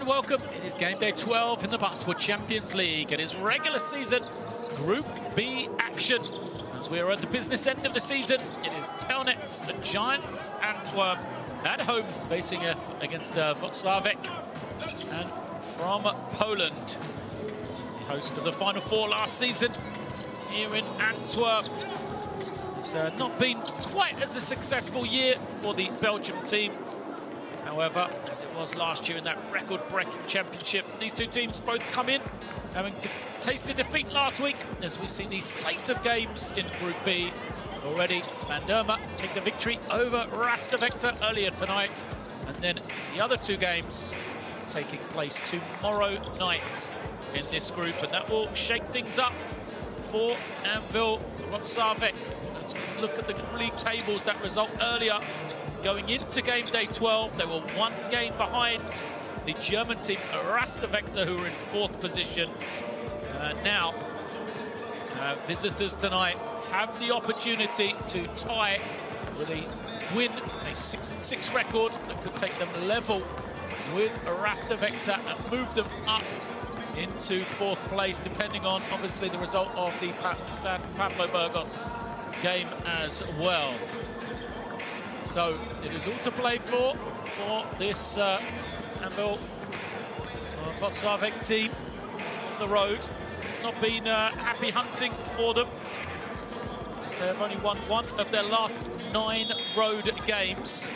And welcome. It is game day 12 in the Basketball Champions League. It is regular season Group B action. As we are at the business end of the season, it is Telnets, the Giants Antwerp at home facing against Wrocławek. And from Poland, the host of the Final Four last season here in Antwerp. It's not been quite as a successful year for the Belgium team. However, as it was last year in that record-breaking championship, these two teams both come in having tasted defeat last week, as we see these slates of games in Group B. Already, Vanderma take the victory over Rastervector earlier tonight, and then the other two games taking place tomorrow night in this group, and that will shake things up for Anwil Wrocławek. As we look at the league tables, that result earlier, going into game day 12, they were one game behind the German team Rastervector, who are in fourth position. Now, visitors tonight have the opportunity to tie with a win, a 6-6 record that could take them level with Rastervector and move them up into fourth place, depending on obviously the result of the Pablo Burgos game as well. So it is all to play for this Anwil Wrocławek team on the road. It's not been happy hunting for them, as they have only won one of their last 9 road games.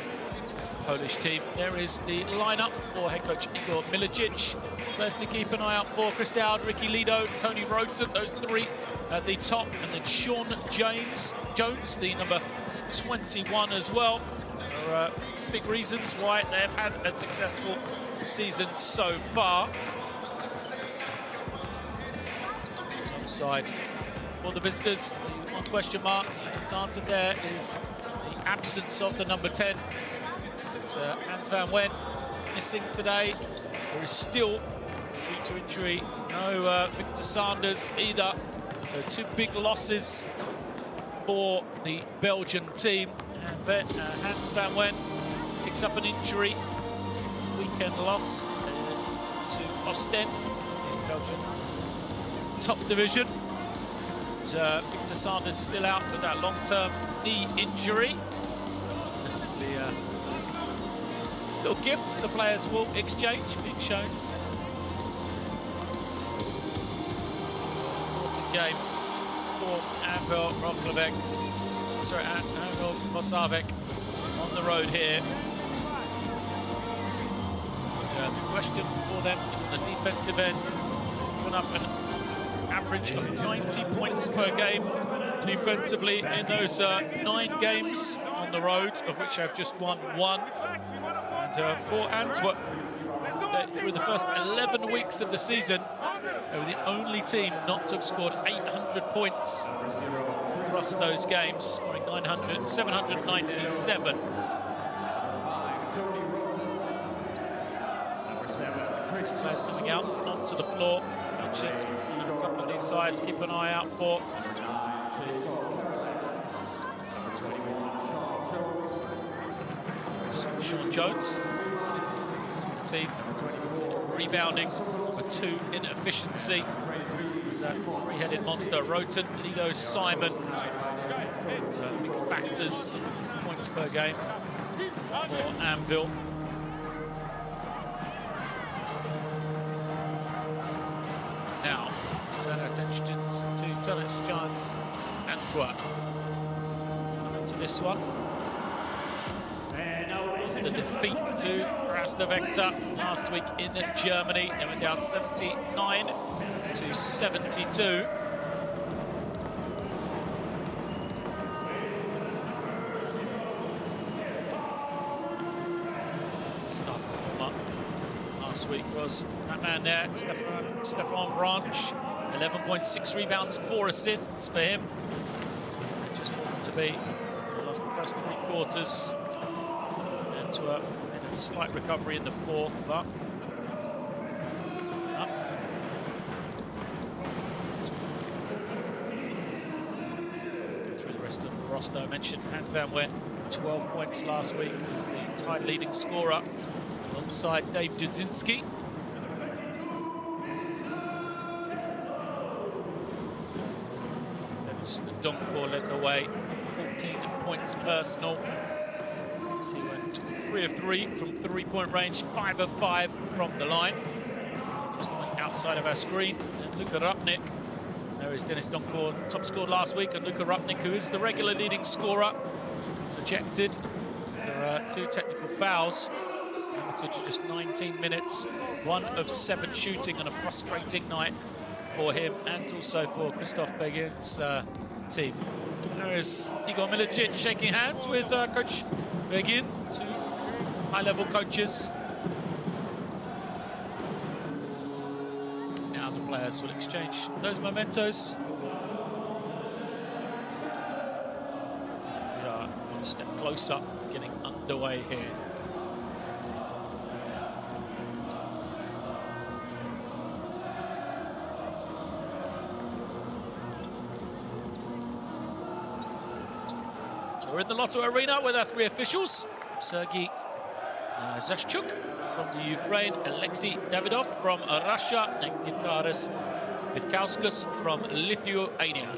Polish team. There is the lineup for head coach Igor Miličić. Players to keep an eye out for: Chris Dowd, Ricky Lido, Tony Roten, those three at the top, and then Sean Jones, the number 21 as well. There are big reasons why they have had a successful season so far. On the side for the visitors, the one question mark that's answered there is the absence of the number 10. It's Hans van Wen missing today. There is still, due to injury, no Victor Sanders either. So 2 big losses for the Belgian team. And Hans van Wen picked up an injury, weekend loss to Ostend in Belgium top division. Victor Sanders still out with that long-term knee injury. The little gifts the players will exchange being shown. Important game for Anwil Wrocławek. Sorry, Anwil Wrocławek on the road here. The question for them is on the defensive end. Put up an average of 90 points per game defensively in those 9 games on the road, of which they've just won 1. And for Antwerp, through the first 11 weeks of the season, they were the only team not to have scored 800 points across those games, scoring 797. Players coming out onto the floor. Mentioned a couple of these guys keep an eye out for. Sean Jones, it's the team rebounding for 2 in efficiency. There's that 3-headed monster Roten, Lido, Simon, big factors in points per game for Anwil. Now, turn our attention to Telnets Giants Antwerp. To this one. The defeat to Rastervector last week in Germany. They went down 79 to 72. Star performer last week was that man there, Stefan Branch. 11.6 rebounds, 4 assists for him. It just wasn't to be. They lost the first 3 quarters. Antwerp in a slight recovery in the 4th, but enough. Go through the rest of the roster. I mentioned Hans van Wen, 12 points last week. He was the tied leading scorer alongside Dave Dudzinski. Dennis Donkor led the way, 14 points personal. So he went 3 of 3 from three-point range, 5 of 5 from the line. Just went outside of our screen. And Luka Rupnik, there is Dennis Donkor, top scored last week, and Luka Rupnik, who is the regular leading scorer, is ejected. There are 2 technical fouls. Limited to just 19 minutes, 1 of 7 shooting, and a frustrating night for him and also for Christoph Begin's team. There is Igor Milicic shaking hands with Coach Begin, 2 high-level coaches. Now the players will exchange those mementos. We are 1 step closer to getting underway here. So we're in the Lotto Arena with our 3 officials. Sergei Zashchuk from the Ukraine, Alexei Davidov from Russia, and Gintaras Vitkauskas from Lithuania.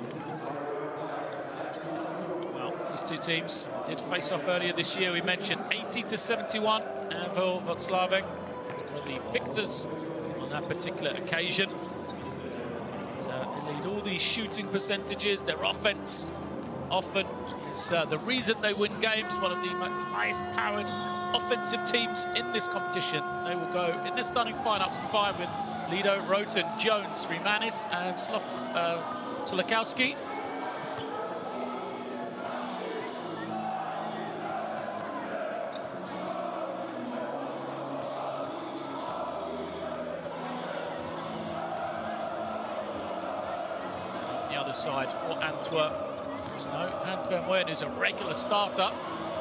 Well, these 2 teams did face off earlier this year. We mentioned 80-71, Anwil Wrocławek were the victors on that particular occasion. They lead all these shooting percentages. Their offense often is the reason they win games. One of the highest powered offensive teams in this competition. They will go in the stunning final 5 with Lido, Roten, Jones, Freemanis, and Solakowski. On the other side for Antwerp, there's no Hans Vermeulen, who's a regular starter.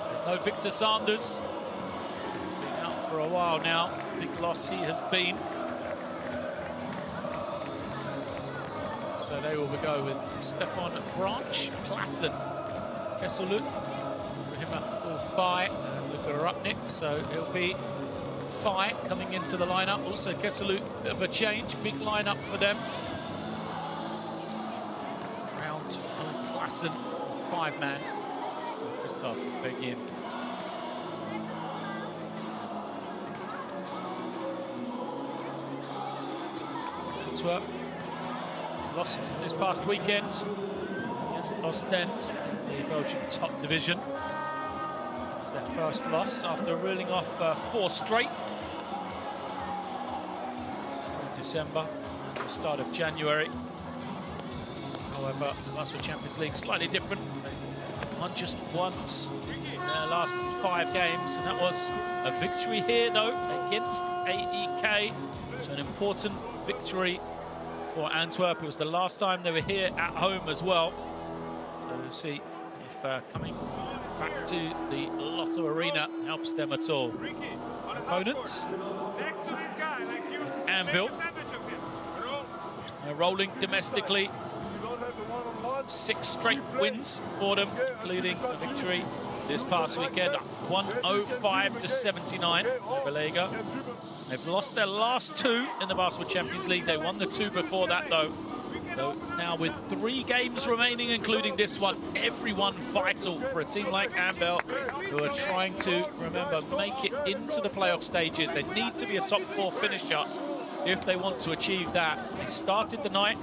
There's no Victor Sanders. He's been out for a while now. Big loss he has been. So they will go with Stefan Branch, Klassen, Kesselud, Rahima Fulfai, and Luka Rupnik. So it'll be Fai coming into the lineup. Also Kesselud, bit of a change, big lineup for them. Round Klassen, 5-man. Christoph Begin. Antwerp lost this past weekend against Ostend, the Belgian top division. It's their first loss after reeling off 4 straight in December at the start of January. However, the Basketball Champions League slightly different. They won just once in their last 5 games, and that was a victory here, though, against AEK. So an important victory for Antwerp. It was the last time they were here at home as well. So we'll see if coming back to the Lotto Arena helps them at all. Opponents, Anwil, rolling domestically. 6 straight wins for them, including a victory this past weekend, 105-79 over Lega. They've lost their last 2 in the Basketball Champions League. They won the 2 before that, though. So now with 3 games remaining, including this one, everyone vital for a team like Anwil, who are trying to, remember, make it into the playoff stages. They need to be a top 4 finisher if they want to achieve that. They started the night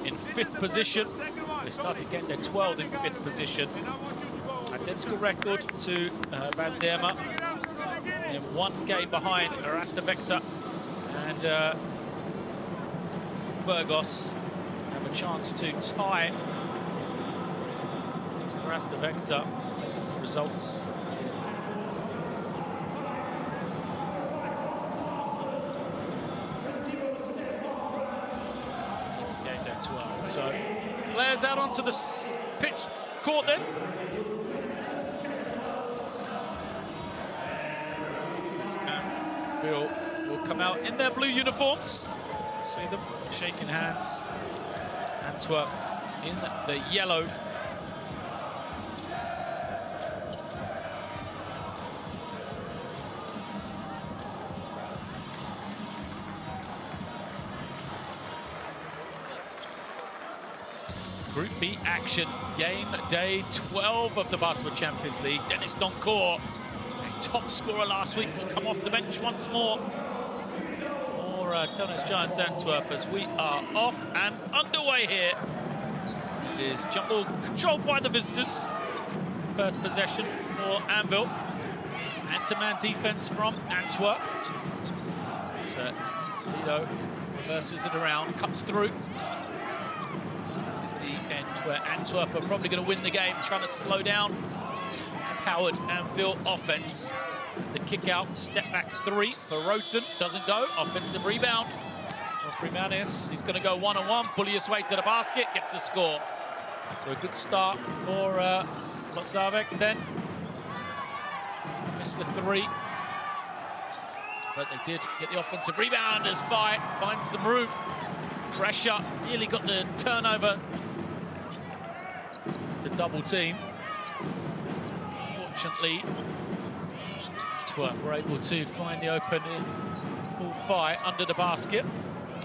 in 5th position. They started again, they're 12th in 5th position. Identical record to Van Derma. In 1 game behind Arasta Vector and Burgos have a chance to tie. It's Arasta Vector results. Game day 12. So players out onto the pitch court then. Will come out in their blue uniforms. See them shaking hands. Antwerp in the yellow. Group B action, game day 12 of the Basketball Champions League. Dennis Doncourt, a top scorer last week, will come off the bench once more for Telnets Giants Antwerp as we are off and underway here. It is jump ball controlled by the visitors. First possession for Anvil. Man-to-man defense from Antwerp. So Lido reverses it around, cuts through. This is the end where Antwerp are probably going to win the game, trying to slow down this high-powered Anvil offense. It's the kick-out, step-back three for Roten. Doesn't go. Offensive rebound for Freemanis. He's going to go one-on-one, bully his way to the basket, gets a score. So a good start for Vaclavek then. Missed the three. But they did get the offensive rebound as Fight finds some room. Pressure, nearly got the turnover. The double team. Fortunately, Antwerp were able to find the open full Fight under the basket.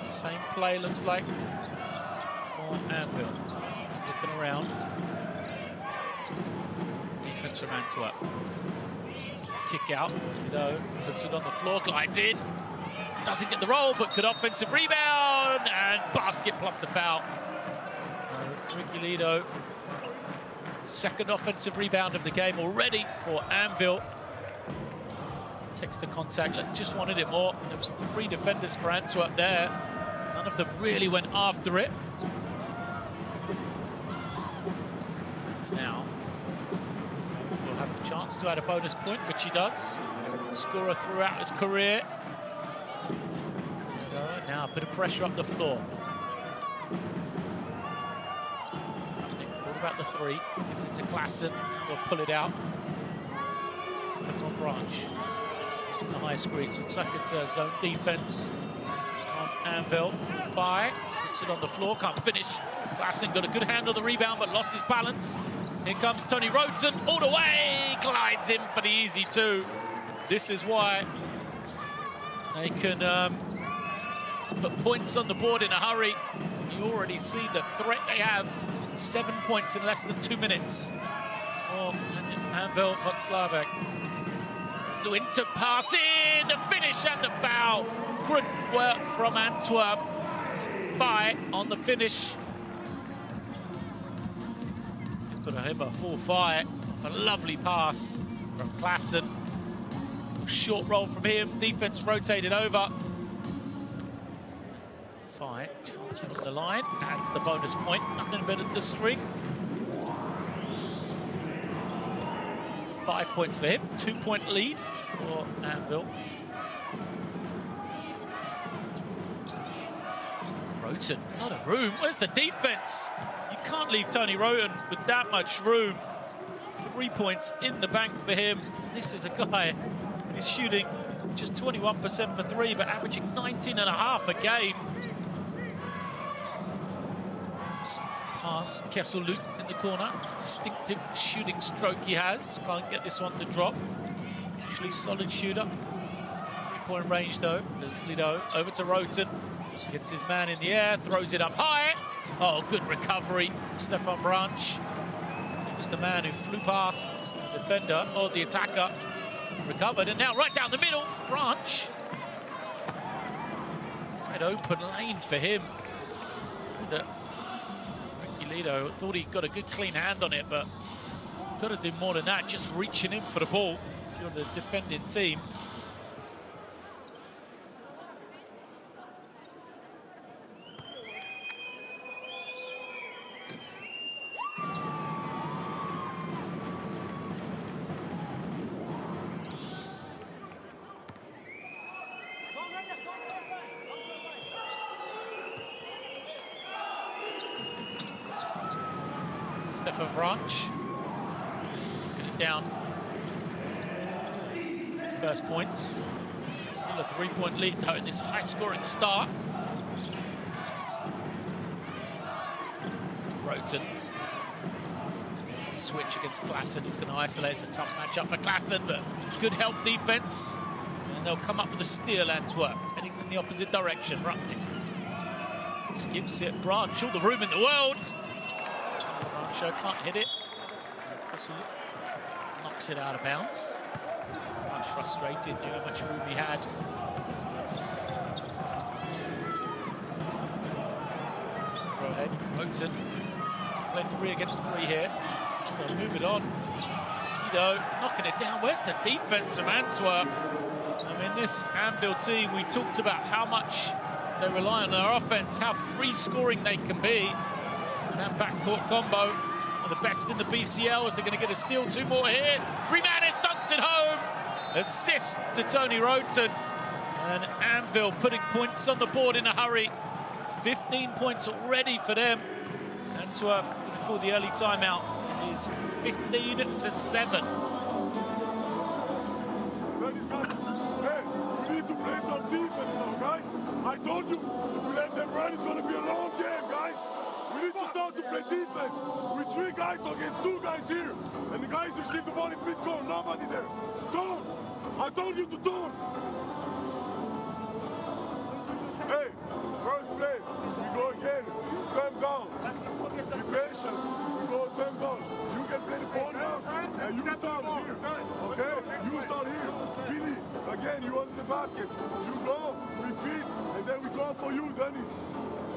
Same play looks like for Anvil. Looking around. Defense from Antwerp. Kick out, puts it on the floor, glides in. Doesn't get the roll, but good offensive rebound and basket plus the foul. So Ricky Lido, second offensive rebound of the game already for Anvil. Takes the contact, just wanted it more. There was three defenders for Antwerp there. None of them really went after it. So now will have the chance to add a bonus point, which he does. Scorer throughout his career. Now a bit of pressure up the floor. Thought about the three. Gives it to Klassen. Will pull it out. Stefan Branch. Using the high screens. Looks like it's a zone defense on Anvil. Fight. Puts it on the floor. Can't finish. Klassen got a good hand on the rebound, but lost his balance. Here comes Tony Roten, all the way, glides in for the easy two. This is why they can put points on the board in a hurry. You already see the threat they have. 7 points in less than 2 minutes for Anvil Vaclavek. Winter pass in, the finish and the foul. Good work from Antwerp. Fight on the finish. Got him a full fight off a lovely pass from Klassen. Short roll from him, defense rotated over. Fight, chance from the line, adds the bonus point, nothing but at the string. 5 points for him, 2-point lead for Anvil. Roten, a lot of room, where's the defense? You can't leave Tony Roten with that much room. 3 points in the bank for him. This is a guy, he's shooting just 21% for three, but averaging 19.5 a game. Pass, Kesseluk in the corner. Distinctive shooting stroke he has. Can't get this one to drop. Actually solid shooter. 3-point range though. There's Lido over to Roten. Gets his man in the air, throws it up high. Oh, good recovery from Stefan Branch. It was the man who flew past the defender, or the attacker. Recovered, and now right down the middle, Branch. Right open lane for him. Ricky Lido thought he got a good clean hand on it, but got to do more than that, just reaching in for the ball if you're the defending team. Stefan Branch, get it down. So his first points. Still a 3-point lead though in this high-scoring start. Roten. It's a switch against Klassen. He's going to isolate. It's a tough matchup for Klassen, but good help defense. And they'll come up with a steal, Antwerp, heading in the opposite direction. Rutnick skips it. Branch, all the room in the world. Rancho can't hit it. Knocks it out of bounds. Much frustrated, knew how much room he had. Go ahead, Moten. Play 3 against 3 here. They'll move it on. Knocking it down. Where's the defense from Antwerp? I mean, this Anvil team, we talked about how much they rely on their offense, how free-scoring they can be. And that backcourt combo are the best in the BCL as they're going to get a steal. 2 more here. Freeman dunks it home. Assist to Tony Roten. And Anvil putting points on the board in a hurry. 15 points already for them. Antwerp going to call the early timeout. It is 15-7. Hey, we need to play some defense now, guys. I told you, if we let them run, it's going to be a long game, guys. We need to start to play defense. With 3 guys against 2 guys here. And the guys receive the ball in mid-court, nobody there. Turn! I told you to turn! Hey, first play, we go again. Turn down. Be patient. We go turn down. You can play the ball now. And you start here. Okay? You start here. Vinny, again, you under the basket. You go, we feed, and then we go for you, Dennis.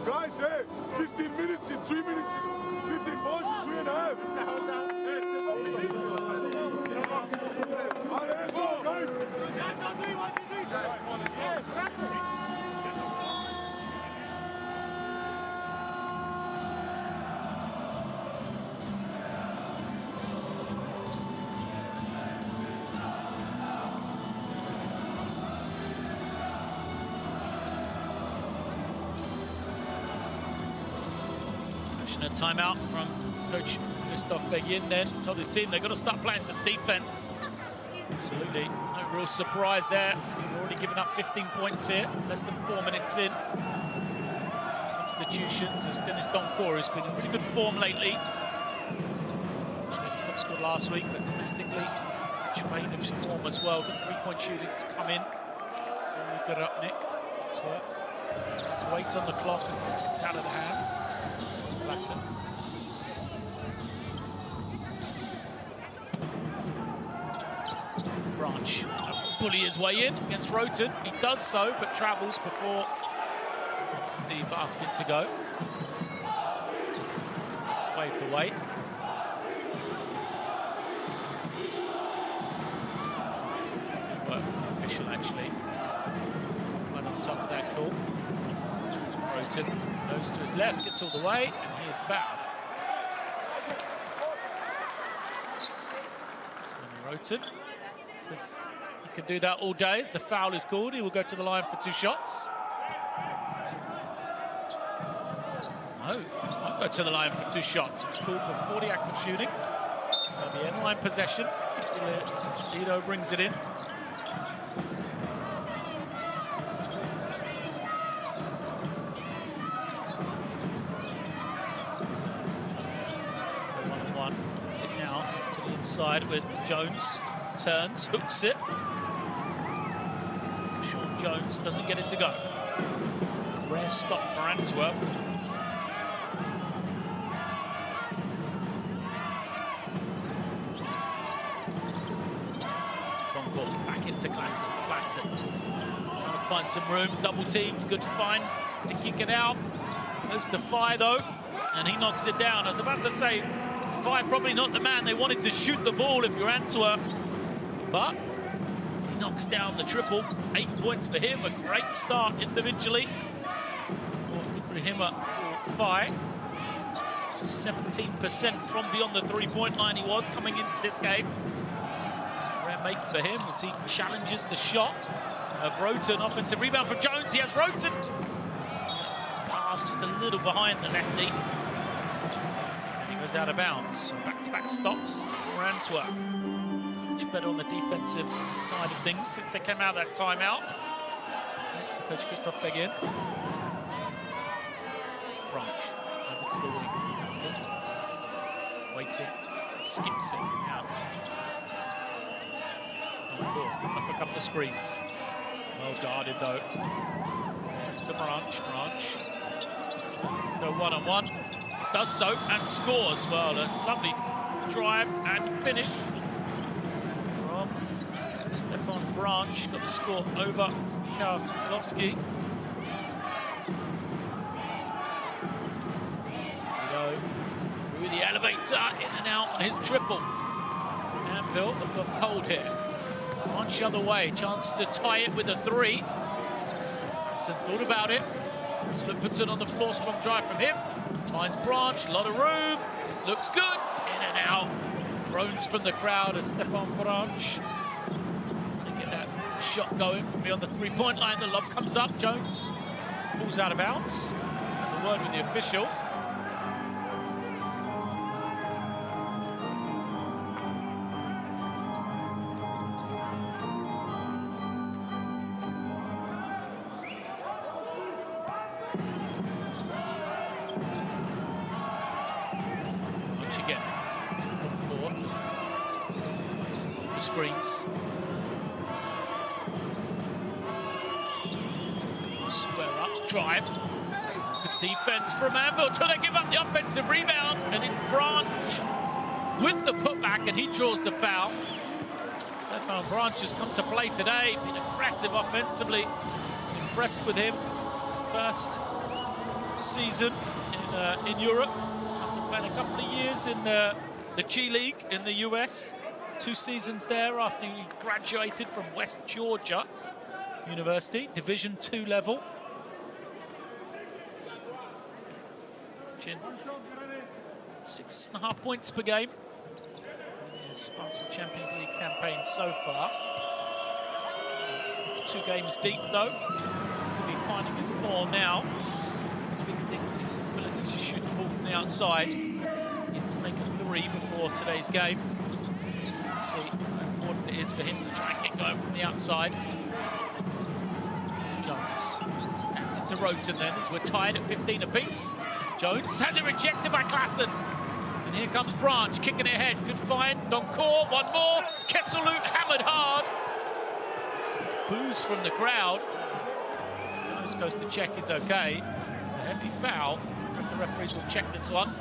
Guys, hey, 15 minutes in 3 minutes. 15 points in 3.5. Allez, let's go, guys. A timeout from Coach Christophe Begin then. Told his team they've got to start playing some defense. Absolutely. No real surprise there. We've already given up 15 points here. Less than 4 minutes in. Substitutions as Dennis Doncourt, who's been in really good form lately. Top scored last week, but domestically, much vein of form as well. Good 3-point shootings come in. Very good up, Nick. That's work. To wait on the clock as it's tipped out of the hands. Lesson. Branch bully his way in against Roten. He does so, but travels before it's the basket to go. It's waved away. Work from the official, actually. Right on top of that call. Roten goes to his left, gets all the way, and he is fouled. Roten says he can do that all day. As the foul is called, he will go to the line for 2 shots. No, won't go to the line for 2 shots. It's called before the act of shooting. So the end-line possession. Lido brings it in. Side with Jones, turns, hooks it. Sean Jones doesn't get it to go. Rare stop for Antwerp. Doncourt back into Klassen. Trying to find some room, double teamed, good find to kick it out. Goes to Fai though, and he knocks it down. I was about to say, Fai probably not the man they wanted to shoot the ball if you're Antwerp, but he knocks down the triple. 8 points for him, a great start individually. For him up for Fai. 17% from beyond the 3-point line he was coming into this game. Rare make for him as he challenges the shot of Roten. Offensive rebound from Jones, he has Roten. His pass just a little behind the left knee. Out of bounds. So back-to-back stops for Antwerp. Much better on the defensive side of things since they came out of that timeout. To Coach Christophe Begin. Branch over to the wing. Waiting. Skips it out. Off a couple of screens. Well guarded though. To Branch. Go one-on-one. does so and scores. Well, a lovely drive and finish from Stefan Branch. Got the score over Mikhail Sokolovsky. Through the elevator, in and out on his triple. Anvil have got cold here. Branch the other way, chance to tie it with a 3. Hasn't thought about it. Slipperton on the floor, strong drive from him. Finds Branch, a lot of room. Looks good, in and out. Groans from the crowd as Stefan Branch. Trying to get that shot going from beyond the 3-point line. The lob comes up, Jones falls out of bounds. Has a word with the official. Screens. Square up, drive. Good defense from Anvil till they give up the offensive rebound, and it's Branch with the putback, and he draws the foul. Stefan Branch has come to play today, been aggressive offensively. Impressed with him. It's his first season in Europe after playing a couple of years in the G League in the US. 2 seasons there after he graduated from West Georgia University, Division II level. 6.5 points per game in his Basketball Champions League campaign so far. 2 games deep though. Seems to be finding his form now. The big thing is his ability to shoot the ball from the outside. Need to make a 3 before today's game. See how important it is for him to try and get going from the outside. Jones hands it to Roten then as we're tied at 15 apiece. Jones has it rejected by Klassen. And here comes Branch kicking it ahead. Good find. Doncourt, one more. Kesselhout hammered hard. Boos from the crowd. Jones goes to check he's okay. A heavy foul. The referees will check this one.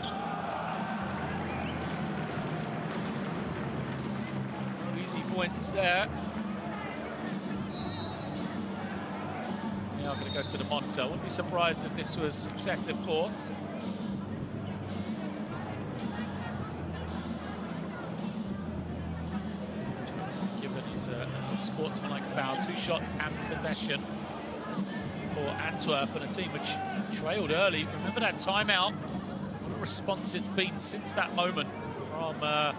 Easy points there. Now I'm going to go to the monitor. Wouldn't be surprised if this was excessive force. Given his sportsmanlike foul, 2 shots and possession for Antwerp, and a team which trailed early. Remember that timeout? What a response it's been since that moment from the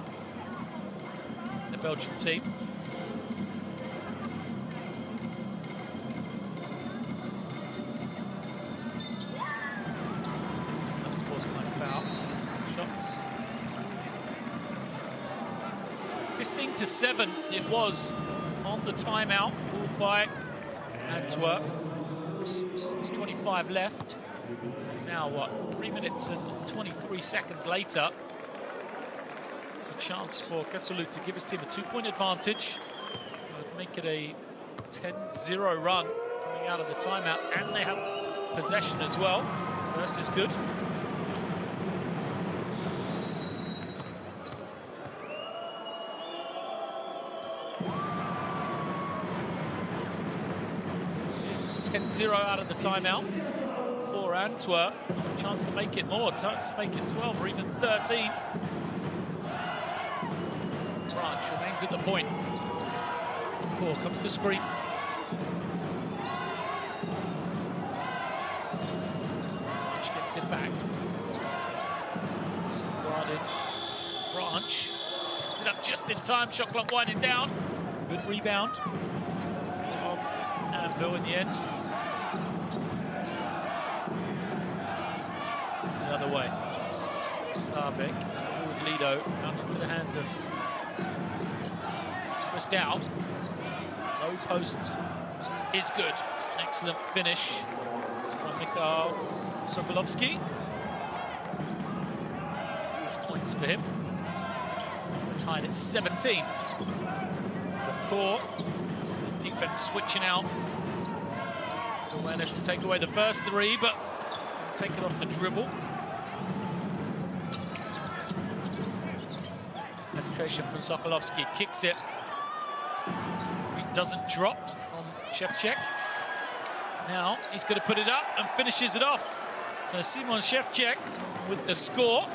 Belgian team. So sportsmanlike foul. 2 shots. So 15-7 it was on the timeout, called by Antwerp. 6:25 left. Now what? 3 minutes and 23 seconds later. It's a chance for Kesselhout to give his team a 2-point advantage. Would make it a 10-0 run coming out of the timeout, and they have possession as well. First is good. So it's 10-0 out of the timeout for Antwerp. A chance to make it more, to make it 12 or even 13. Branch remains at the point. Core comes to screen. Branch gets it back. Guarded. Branch gets it up just in time. Shot clock winding down. Good rebound. Anvil in the end. The other way. Sarvik with Lido out into the hands of down. Low post is good. Excellent finish from Mikhail Sokolovsky. 6 points for him. We're tied at 17. Core, the defense switching out. Awareness to take away the first 3, but he's going to take it off the dribble. Concentration from Sokolovsky, kicks it. It doesn't drop from Shevchuk. Now he's going to put it up and finishes it off. So Simon Shevchuk with the score.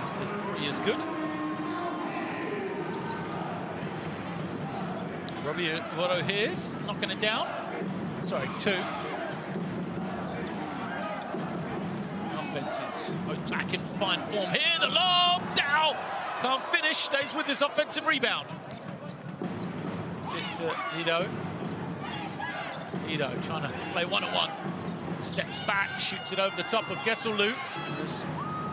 The three is good. Robbie Vorohis knocking it down. Sorry, 2. Offenses both back in fine form here. The lob down. Can't finish. Stays with this offensive rebound. It's Lido. Lido trying to play one-on-one. Steps back, shoots it over the top of Gesselou.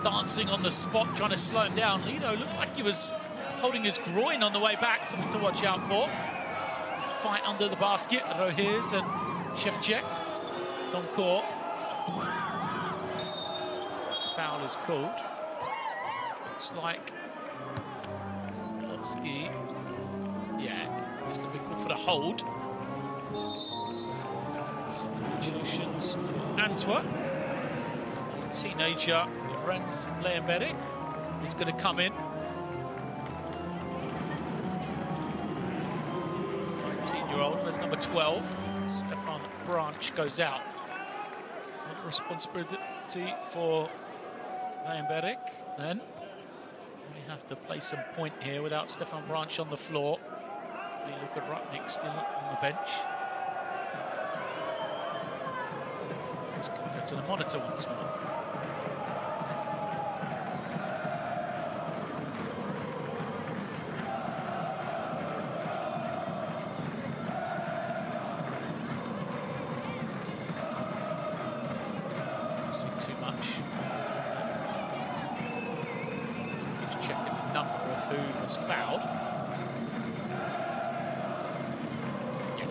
Dancing on the spot, trying to slow him down. Lido looked like he was holding his groin on the way back, something to watch out for. Fight under the basket, Rohirs and Shevchuk. Doncourt. Foul is called. Looks like Sokolovsky. Yeah, he's going to be called for the hold. Congratulations for Antwerp. Teenager. Renz Leemberik is going to come in. 19-year-old, there's number 12. Stefan Branch goes out. Another responsibility for Leemberik. Then we have to play some point here without Stefan Branch on the floor. So you look at Rupnik still on the bench. Just going to go to the monitor once more. See too much. Just checking the number of who was fouled. Yeah,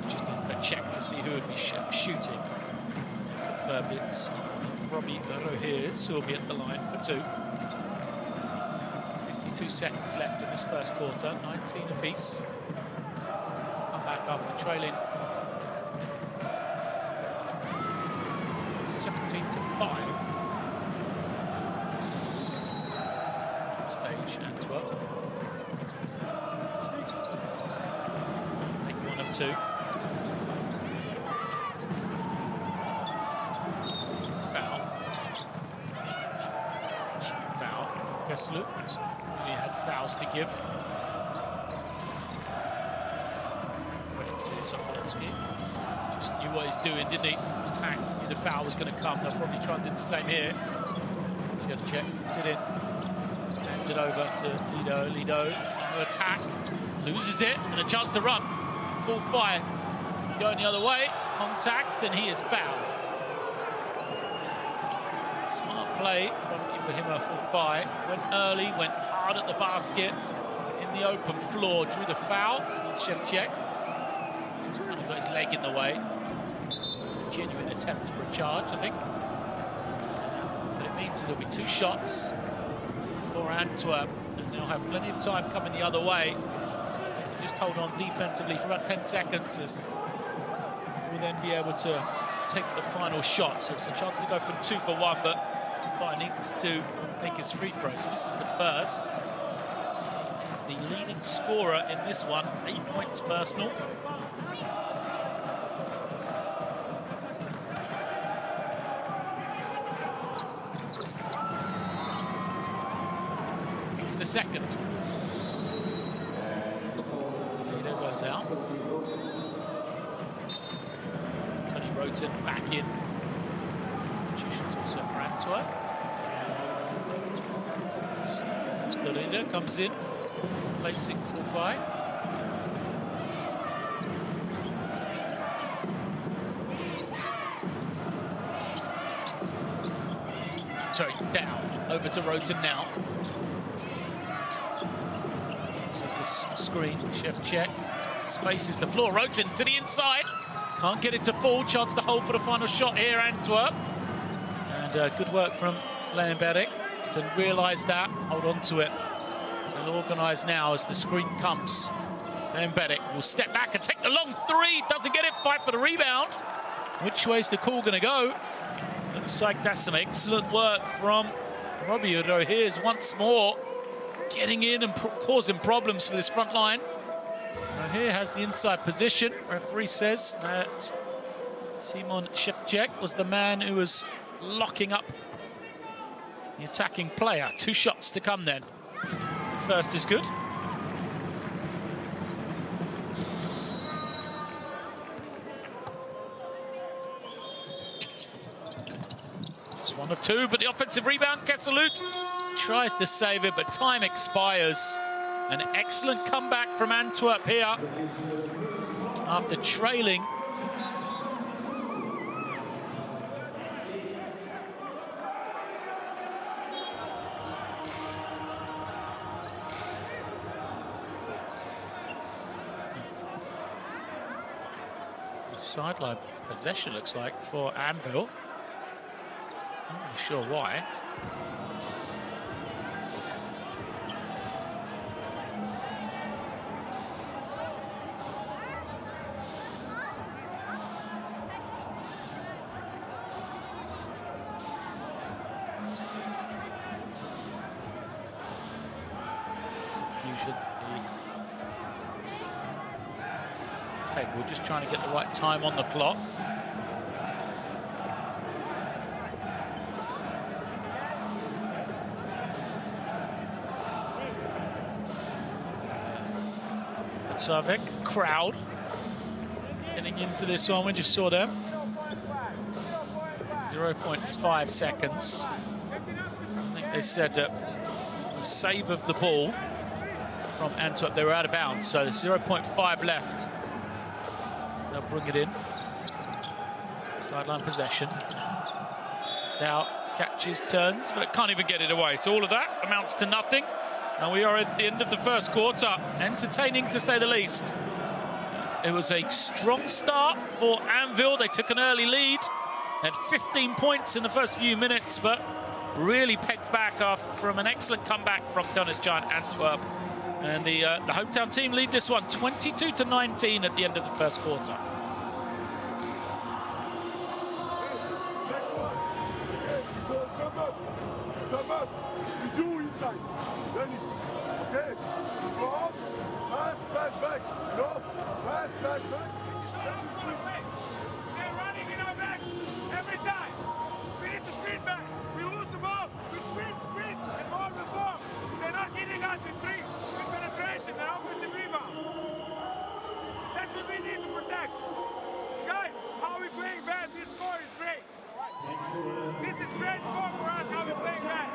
just a check to see who would be shooting. They've confirmed it's Robbie Rohirs who will be at the line for 2. 52 seconds left in this first quarter, 19 apiece. Let's come back after trailing 17-5. Stage Antwerp. Make 1 of 2. Foul. Gesselou. He had fouls to give. Credit to Sokolovsky. Just knew what he's doing, didn't he? Attack. The foul was going to come. They'll probably try and do the same here. Shevchuk puts it in. Hands it over to Lido. Lido, attack. Loses it. And a chance to run. Full fire. Going the other way. Contact. And he is fouled. Smart play from Ibrahima Fulfai. Went early. Went hard at the basket. In the open floor. Drew the foul. Shevchuk. Just kind of got his leg in the way. Genuine attempt for a charge, I think. But it means that there'll be 2 shots for Antwerp, and they'll have plenty of time coming the other way. They can just hold on defensively for about 10 seconds as we'll then be able to take the final shot. So it's a chance to go from 2 for 1, but Fulfai needs to make his free throws. Misses the first. He's the leading scorer in this one, 8 points personal. The second. Lido goes out. Tony Roten back in. Substitutions also for Antwerp. Lido comes in, placing Fulfai. Sorry, down. Over to Roten now. Screen, Shevchuk spaces the floor. Roten to the inside. Can't get it to fall. Chance to hold for the final shot here, Antwerp. And good work from Leemberik to realise that, hold on to it. And organise now as the screen comes. Then Bedic will step back and take the long three. Doesn't get it. Fight for the rebound. Which way's the call going to go? Looks like that's some excellent work from Robbie O'Here's once more. Getting in and causing problems for this front line. O'Here has the inside position. Referee says that Simon Shevchuk was the man who was locking up the attacking player. 2 shots to come then. First is good. Just 1 of 2, but the offensive rebound, Kesalut tries to save it, but time expires. An excellent comeback from Antwerp here after trailing. Sideline possession looks like for Anvil. Not really sure why. Confusion. We're just trying to get the right time on the clock. Savik, crowd getting into this one. We just saw them. 0.5 seconds. I think they said that the save of the ball from Antwerp, they were out of bounds, so 0.5 left. They'll bring it in. Sideline possession. Dow catches, turns, but can't even get it away. So all of that amounts to nothing. And we are at the end of the first quarter. Entertaining, to say the least. It was a strong start for Anvil. They took an early lead. Had 15 points in the first few minutes, but really pegged back from an excellent comeback from tennis giant Antwerp. And the hometown team lead this one 22-19 at the end of the first quarter. Come up. You do inside. Dennis. Okay. Go up. Pass back. No. Pass back. They're running in our backs every time. We need to sprint back. We lose the ball. We sprint, and more and more. They're not hitting us with threes, with penetration and offensive rebound. That's what we need to protect. Guys, how we playing bad? This score is great. This is great score for us, how we playing bad.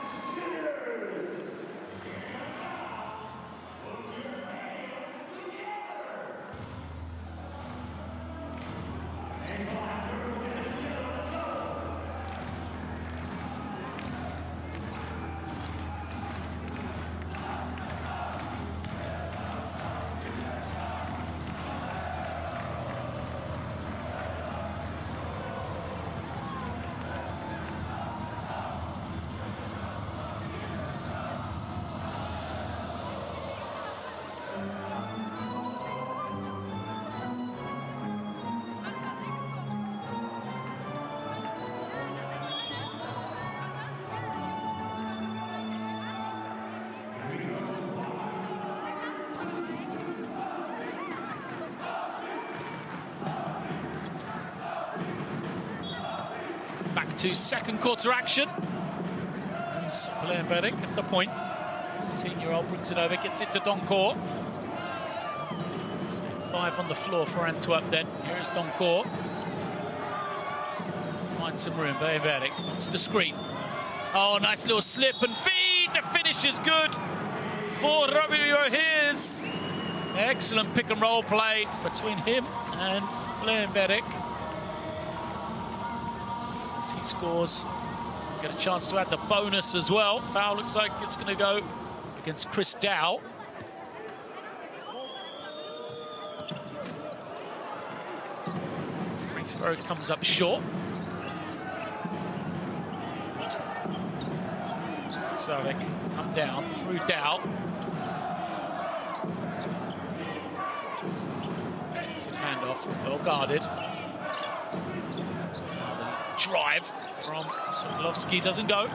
Back to second quarter action. Blair Bedic at the point. 18-year-old brings it over, gets it to Doncourt. 5 on the floor for Antwerp then. Here is Doncourt. Finds some room. Blair Bedic wants the screen. Oh, nice little slip and feed. The finish is good for Robbie O'Here's. Excellent pick and roll play between him and Blair Bedic. As he scores, get a chance to add the bonus as well. Foul looks like it's going to go against Chris Dow. Free throw comes up short. Savik come down through Dow. Well guarded. Drive from Sokolovsky doesn't go.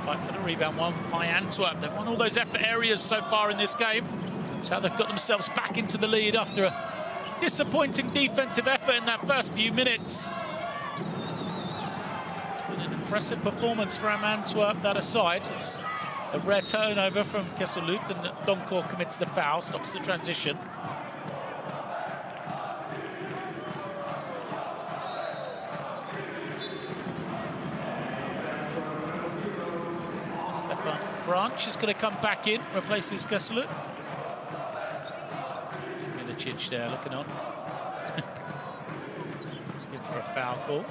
Fight for the rebound, one by Antwerp. They've won all those effort areas so far in this game. That's how they've got themselves back into the lead after a disappointing defensive effort in that first few minutes. It's been an impressive performance from Antwerp, that aside. It's a rare turnover from Kesselut, and Doncourt commits the foul, stops the transition. Stefan Branch is going to come back in, replaces Kesselut. Milicic there looking on. Let's give for a foul call.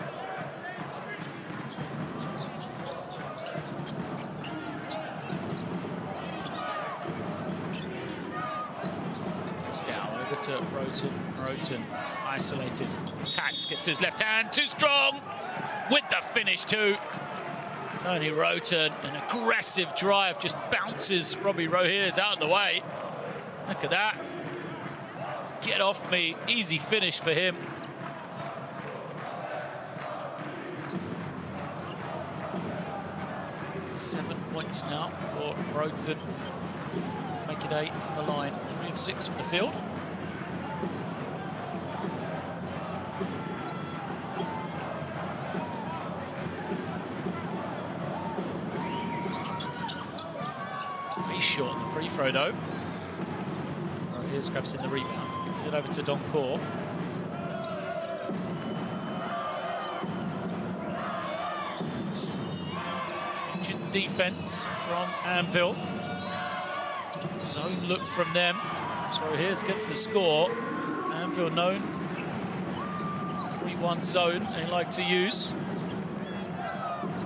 To Roten isolated, attacks, gets to his left hand, too strong, with the finish too. Tony Roten, an aggressive drive, just bounces Robbie Rohirs out of the way. Look at that. Just get off me, easy finish for him. Seven points now for Roten. Let's make it 8 from the line, 3 of 6 from the field. Short on the free throw though. Here's grabs in the rebound. Gives it over to Doncourt. It's changing defense from Anvil. Zone look from them. So here's gets the score. Anvil known 3-1 zone they like to use.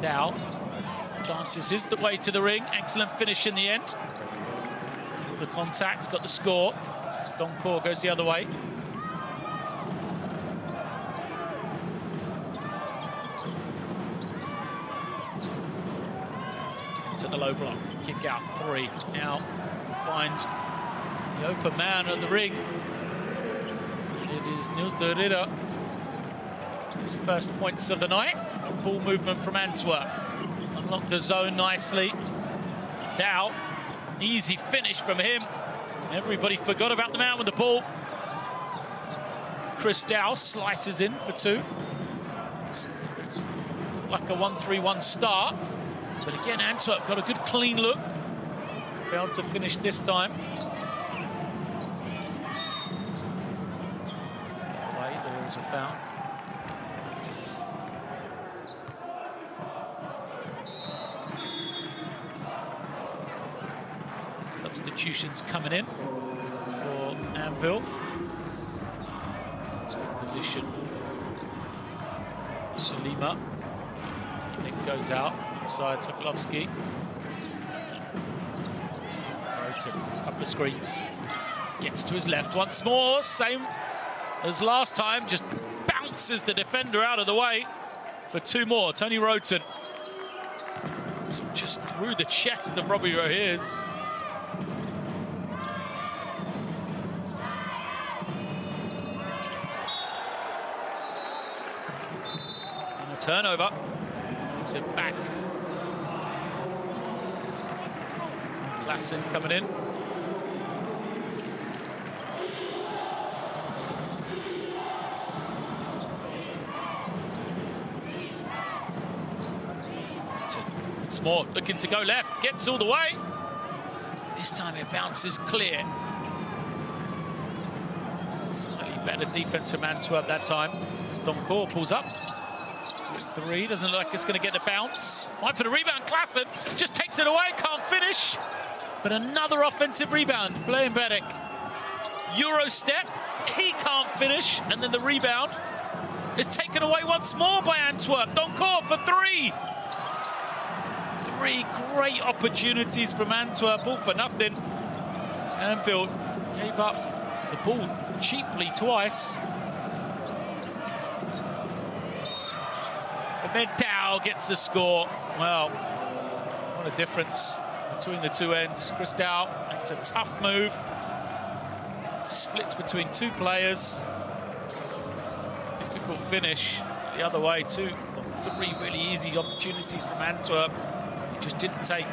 Dow dances his way to the ring. Excellent finish in the end. The contact, got the score. Doncourt goes the other way. To the low block, kick out 3. Now find the open man at the ring. It is Niels de Ridder. His first points of the night. Ball movement from Antwerp. Unlocked the zone nicely. Dow. Easy finish from him. Everybody forgot about the man with the ball. Chris Dow slices in for 2. It's like a 1-3-1 start. But again, Antwerp got a good clean look. Failed to finish this time. That way, there is a foul. Substitutions coming in for Anvil. It's a good position. Salima. Nick goes out inside Sokolovsky. Roten, a couple of screens. Gets to his left once more. Same as last time. Just bounces the defender out of the way for 2 more. Tony Roten. So just through the chest of Robbie Rohirs. Turnover, makes it back. Klassen coming in. It's more looking to go left, gets all the way. This time it bounces clear. Slightly better defense from Antwerp that time. As Doncourt pulls up. 3, doesn't look like it's going to get the bounce. Fight for the rebound, Klassen just takes it away, can't finish. But another offensive rebound, Blaine Berek. Euro step, he can't finish, and then the rebound is taken away once more by Antwerp. Doncourt for 3. 3 great opportunities from Antwerp, all for nothing. Anvil gave up the ball cheaply twice. And then Dow gets the score. Well, what a difference between the 2 ends. Chris Dow makes a tough move. Splits between 2 players. difficult finish the other way too. 3 really easy opportunities from Antwerp. He just didn't take.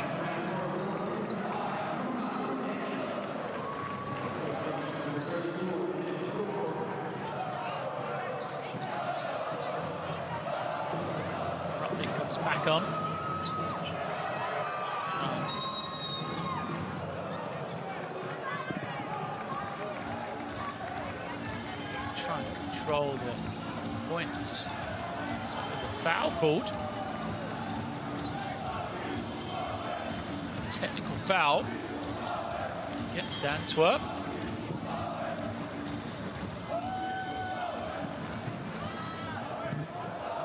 Rupnik comes back on. Try and control the points. So there's a foul called. Technical foul against Antwerp.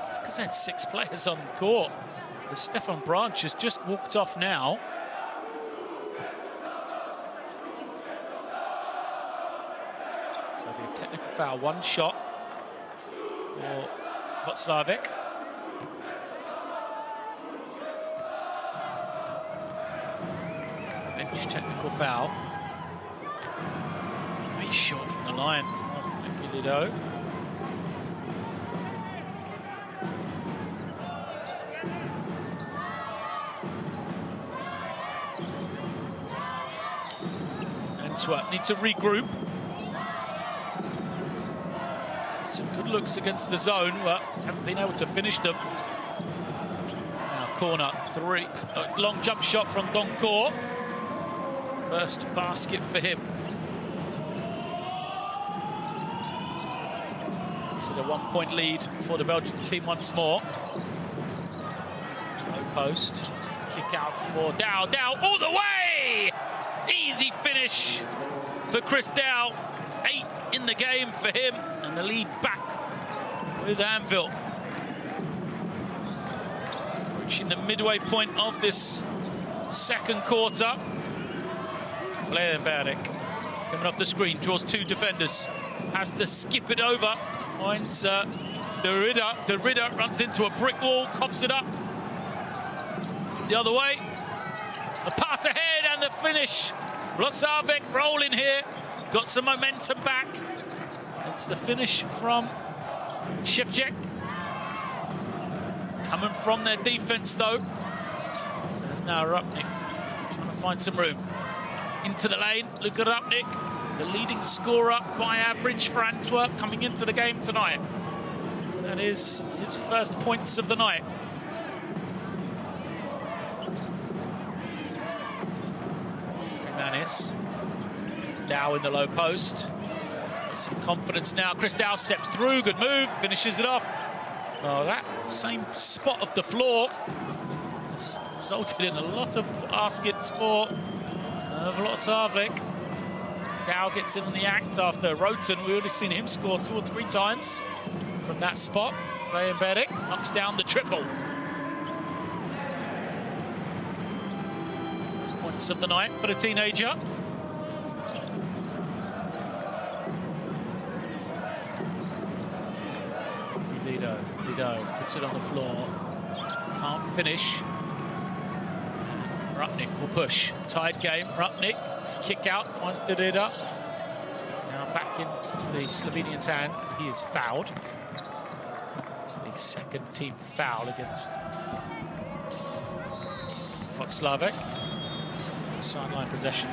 It's because they had 6 players on the court. The Stefan Branch has just walked off now. So it'll be a technical foul, 1 shot for Václavík. Bench technical foul. Great shot from the line from Lido. Antwerp need to regroup. Some good looks against the zone, but haven't been able to finish them. It's now corner 3. A long jump shot from Doncourt. First basket for him. So the 1-point lead for the Belgian team once more. Low post. Kick out for Dow. Dow all the way! Easy finish for Chris Dow. 8 in the game for him, and the lead back with Anvil. Reaching the midway point of this second quarter. Bleyenberg coming off the screen, draws 2 defenders, has to skip it over, finds De Ridder. De Ridder runs into a brick wall, coughs it up the other way. The pass ahead and the finish. Václavík rolling here. Got some momentum back. It's the finish from Ševčík. Coming from their defense, though. There's now Rupnik trying to find some room. Into the lane, Luka Rupnik, the leading scorer by average for Antwerp, coming into the game tonight. That is his first points of the night. Manis. Dow in the low post. There's some confidence now. Chris Dow steps through, good move, finishes it off. Oh, that same spot of the floor has resulted in a lot of baskets for Václavík. Dow gets in the act after Roten. We've already seen him score 2 or 3 times from that spot. Bleyenberg knocks down the triple. First points of the night for the teenager. Lido puts it on the floor. Can't finish. Rupnik will push. Tied game. Rupnik, kick out, finds De Ridder. Now back into the Slovenians' hands. He is fouled. It's the second team foul against Václavík. Sideline possession.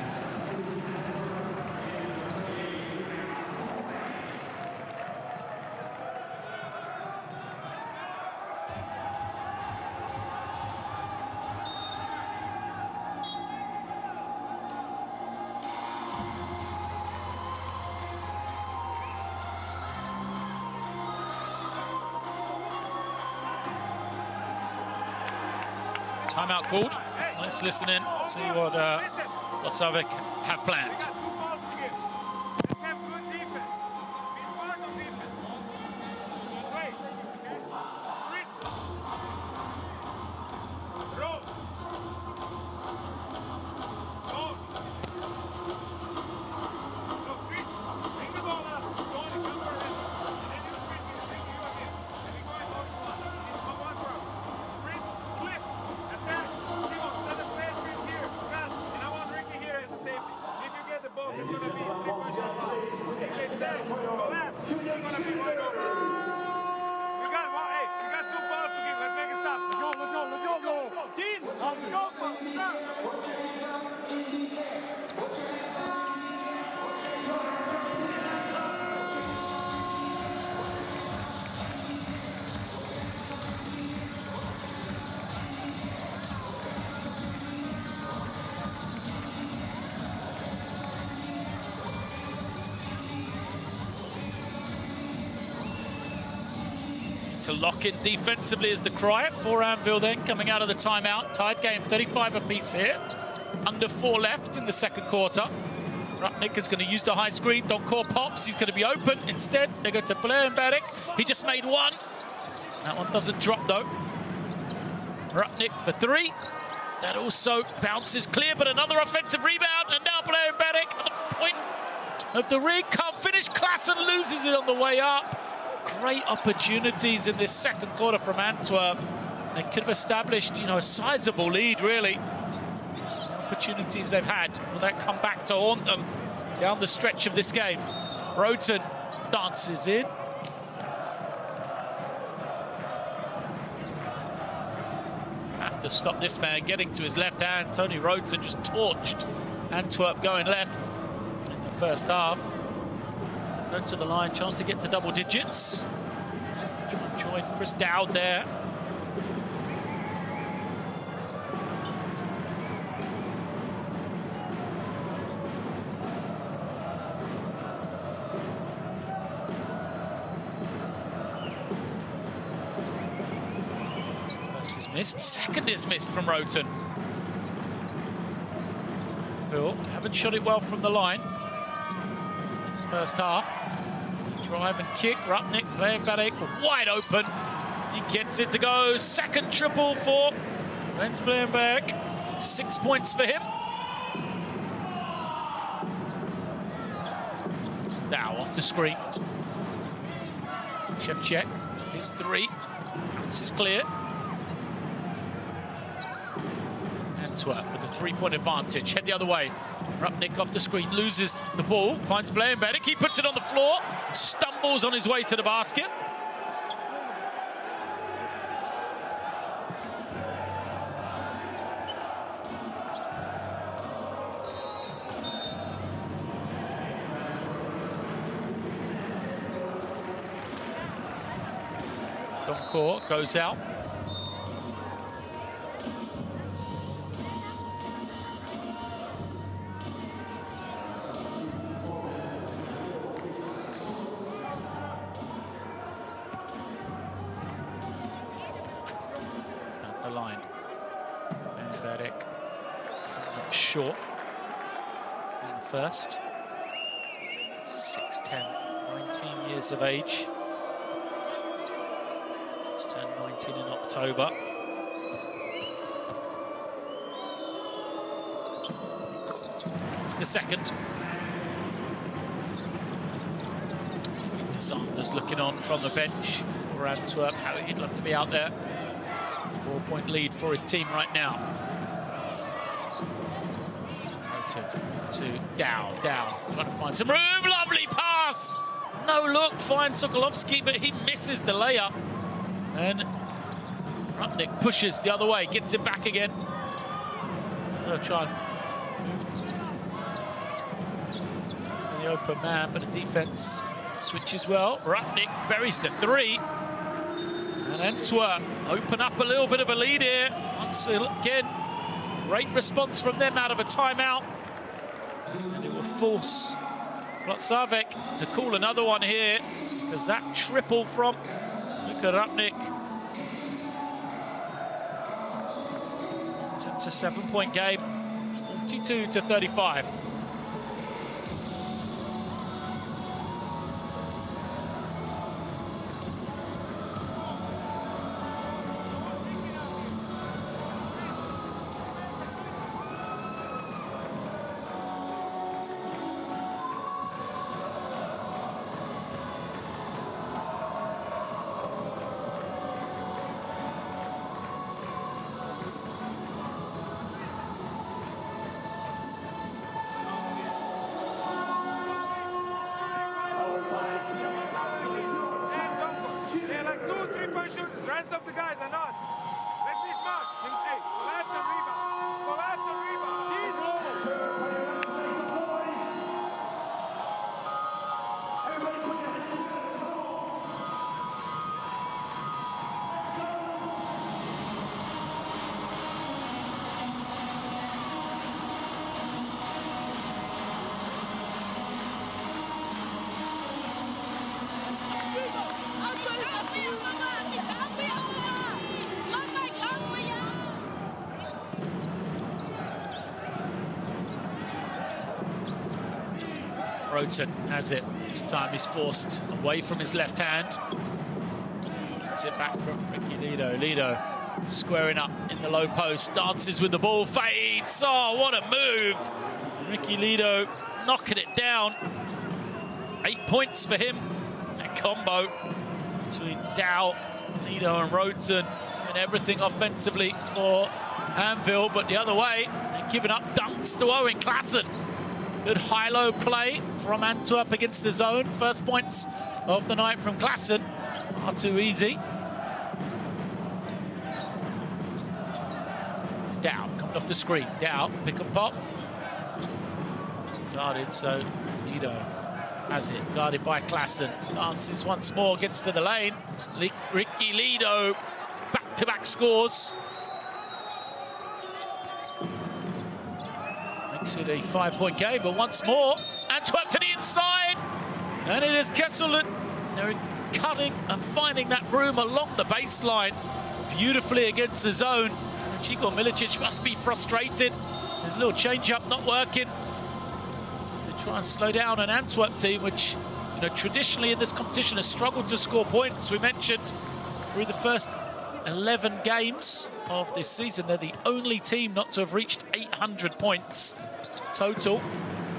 Timeout called. Let's listen in, see what Václavík have planned. Let's have good defense. Be smart on defense. Play. Chris. Roll. Roll. No, Chris, bring the ball up. Go on and come for him. And then you sprint here. Bring you up here. And we go in motion 1. In 1 round. Sprint, slip, attack. Shimon, set a play screen here. Cut. And I want Ricky here as a safety. If you get the ball, to lock in defensively is the cry for Anvil then, coming out of the timeout. Tied game, 35 apiece here. Under 4 left in the second quarter. Rupnik is going to use the high screen. Doncor pops. He's going to be open. Instead, they go to Blair. He just made one. That one doesn't drop, though. Rupnik for 3. That also bounces clear, but another offensive rebound. And now Blair at the point of the rig. Can't finish. Klaassen loses it on the way up. Great opportunities in this second quarter from Antwerp. They could have established, a sizable lead, really. Opportunities they've had. Will that come back to haunt them down the stretch of this game? Roten dances in. Have to stop this man getting to his left hand. Tony Roten just torched Antwerp going left in the first half. Go to the line, chance to get to double digits. Join Chris Dowd there. First is missed, second is missed from Roten. Phil haven't shot it well from the line. This first half. Drive and kick, Rupnik, Blair wide open. He gets it to go. Second triple for Lens Blair. 6 points for him. Now off the screen. Shevchuk, his 3. This is clear. Antwerp with a 3-point advantage. Head the other way. Rupnik off the screen, loses the ball, finds Blair. He puts it on the floor, stumbles on his way to the basket. Doncor goes out. Line. Benedict comes up short in the first. 6'10", 19 years of age. Just turned 19 in October. It's the second. Victor Sanders looking on from the bench for Antwerp. He'd love to be out there. 4-point lead for his team right now. To Dow, trying to find some room. Lovely pass. No look, finds Sokolovsky, but he misses the layup. And Rupnik pushes the other way, gets it back again. They'll try the open man, but the defense switches well. Rupnik buries the 3. And Antwerp open up a little bit of a lead here. Once again, great response from them out of a timeout. And it will force Klocavek to call another one here, because that triple from Luka Rupnik. It's a 7-point game, 42-35. Roten has it. This time he's forced away from his left hand. Gets it back from Ricky Lido. Lido squaring up in the low post, dances with the ball, fades. Oh, what a move! Ricky Lido knocking it down. 8 points for him. That combo between Dow, Lido and Roten, doing everything offensively for Anvil, but the other way, they're giving up dunks to Owen Klassen. Good high-low play from Antwerp against the zone. First points of the night from Klassen. Far too easy. It's Dow coming off the screen. Dow, pick and pop. Guarded, so Lido has it. Guarded by Klassen. Dances once more, gets to the lane. Ricky Lido, back-to-back scores. Makes it a 5-point game, but once more, Antwerp to the inside. And it is Kessel. They're cutting and finding that room along the baseline beautifully against the zone. And Igor Milicic must be frustrated. There's a little change-up not working to try and slow down an Antwerp team, which, you know, traditionally in this competition has struggled to score points. We mentioned through the first 11 games of this season, they're the only team not to have reached 800 points total.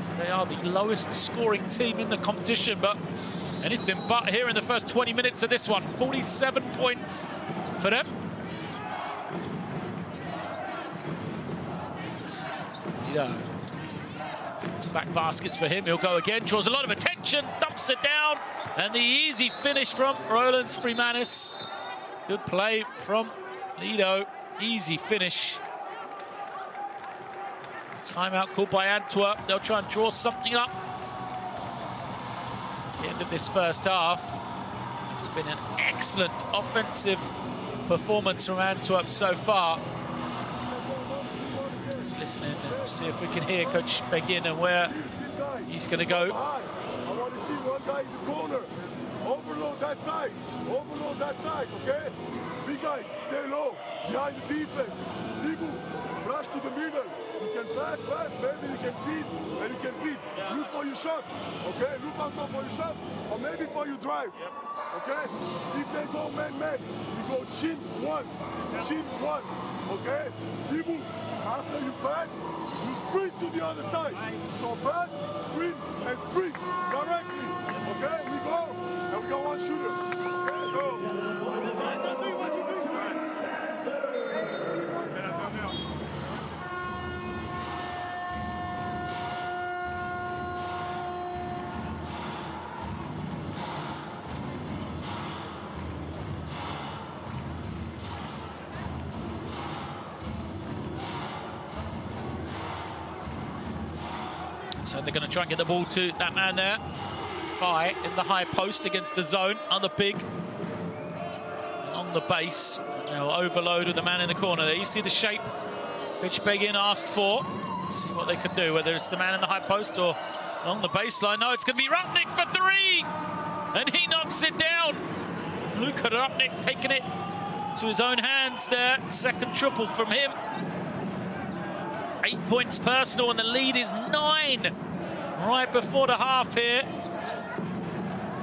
So they are the lowest scoring team in the competition, but anything but here in the first 20 minutes of this one. 47 points for them. Back-to-back baskets for him. He'll go again, draws a lot of attention, dumps it down, and the easy finish from Roland Freemanis. Good play from Lido. Easy finish. Timeout called by Antwerp. They'll try and draw something up at the end of this first half. It's been an excellent offensive performance from Antwerp so far. Let's listen in and see if we can hear Coach Begin and where he's going to go. I want to see one guy in the corner. Overload that side. Overload that side, okay? Big guys, stay low. Behind the defense. Libu, flash to the middle. You can pass, maybe you can feed, and you can feed. Yeah. Look for your shot, okay? Look out for your shot, or maybe for your drive, okay? If they go man-man, you go chin one, okay? Libu, after you pass, you sprint to the other side. So pass, screen, and sprint directly, okay? We go, and we got one shooter, okay? Go. So they're going to try and get the ball to that man there. Fai in the high post against the zone. Other big on the base. They'll overload with the man in the corner there. You see the shape which Begin asked for. Let's see what they can do, whether it's the man in the high post or along the baseline. No, it's going to be Rupnik for three. And he knocks it down. Luka Rupnik taking it to his own hands there. Second triple from him. 8 points personal, and the lead is 9 right before the half here.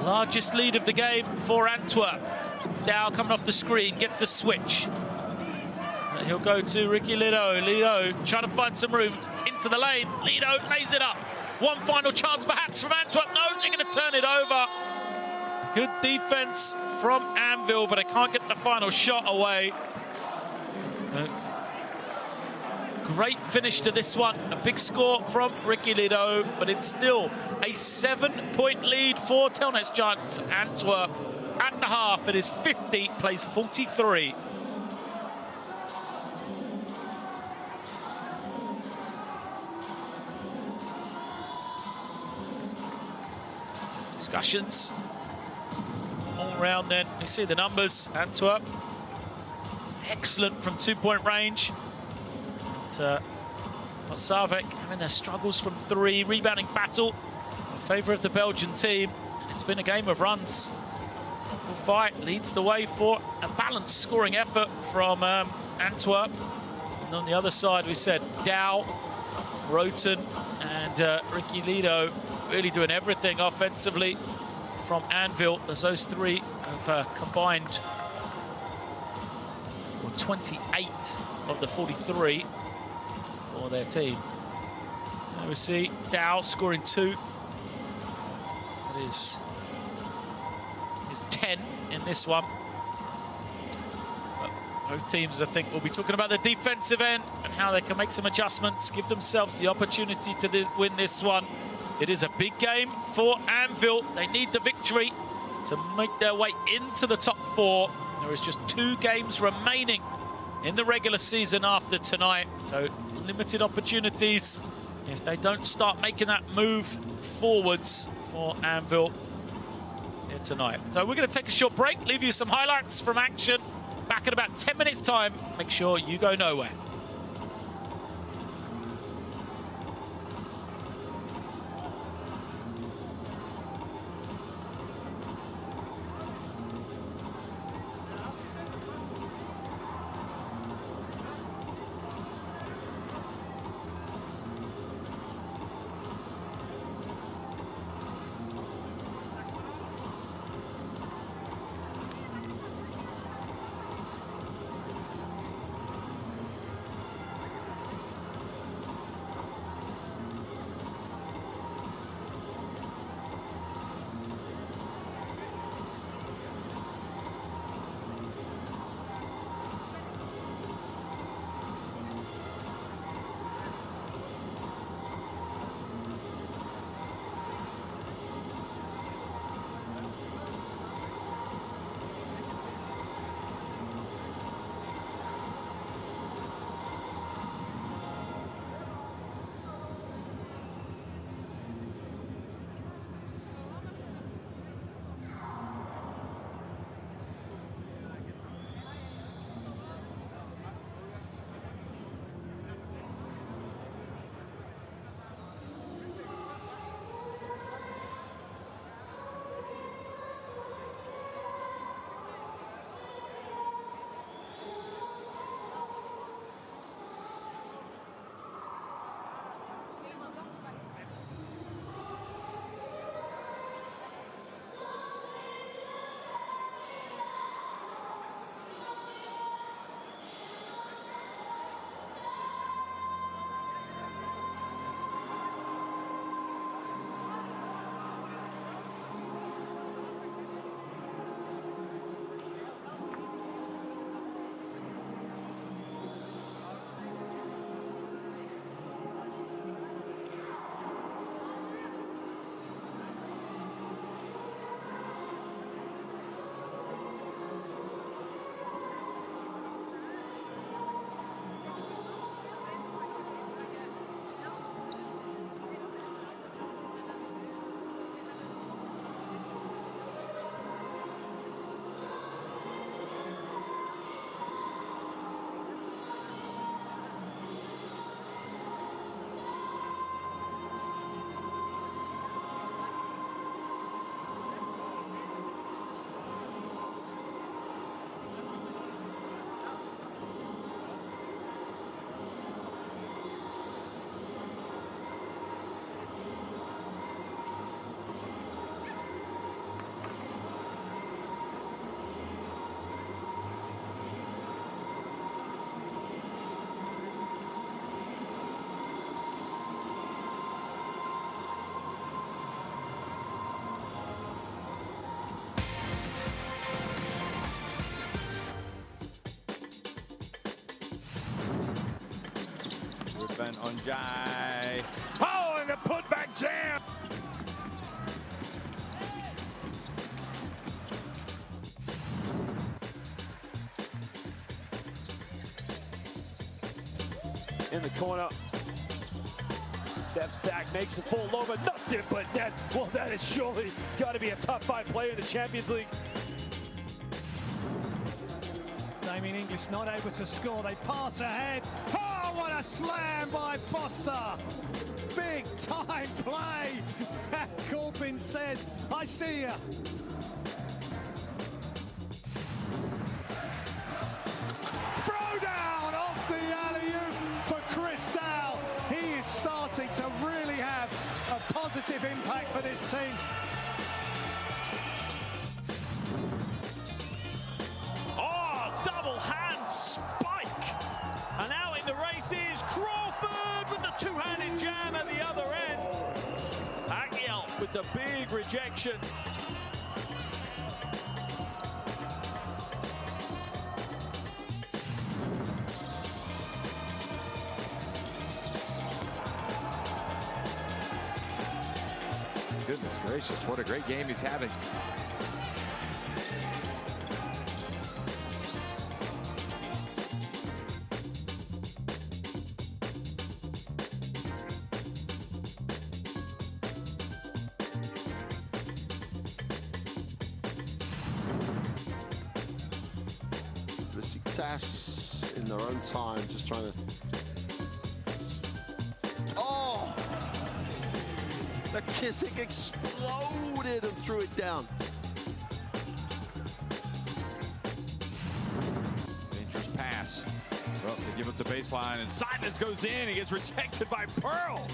Largest lead of the game for Antwerp. Dow coming off the screen, gets the switch. And he'll go to Ricky Lido. Lido trying to find some room into the lane. Lido lays it up. One final chance perhaps from Antwerp. No, they're going to turn it over. Good defense from Anvil, but they can't get the final shot away. Great finish to this one. A big score from Ricky Lido, but it's still a 7-point lead for Telnets Giants Antwerp. At the half, it is 50, plays 43. Some discussions all around then. You see the numbers, Antwerp. Excellent from 2-point range. Savek having their struggles from three. Rebounding battle in favour of the Belgian team. It's been a game of runs. Fight leads the way for a balanced scoring effort from Antwerp. And on the other side, we said Dow Roten and Ricky Lido really doing everything offensively from Anvil, as those three have combined for 28 of the 43 for their team. There we see Dow scoring 2. That is 10 in this one. But both teams, I think, will be talking about the defensive end and how they can make some adjustments, give themselves the opportunity to win this one. It is a big game for Anvil. They need the victory to make their way into the top 4. There is just 2 games remaining in the regular season after tonight, so limited opportunities if they don't start making that move forwards for Anvil here tonight. So we're going to take a short break, leave you some highlights from action. Back in about 10 minutes' time. Make sure you go nowhere. On Jai. Oh, and a putback jam. In the corner. Steps back, makes a full over. Nothing but net. Well, that is surely got to be a top 5 player in the Champions League. Damien English not able to score. They pass ahead. Oh, what a slam by Foster. Big time play. Corbin says, I see ya. Throw down off the alley-oop for Chris Dow. He is starting. impact for this team. Oh, double hand spike. And out in the race is Crawford with the two-handed jam at the other end. Agiel with the big rejection. Goodness gracious, what a great game he's having. Besiktas in their own time, just trying to. Oh! The Kissick exploded and threw it down. Dangerous pass. Well, they give up the baseline, and Silas goes in. He gets rejected by Pearl.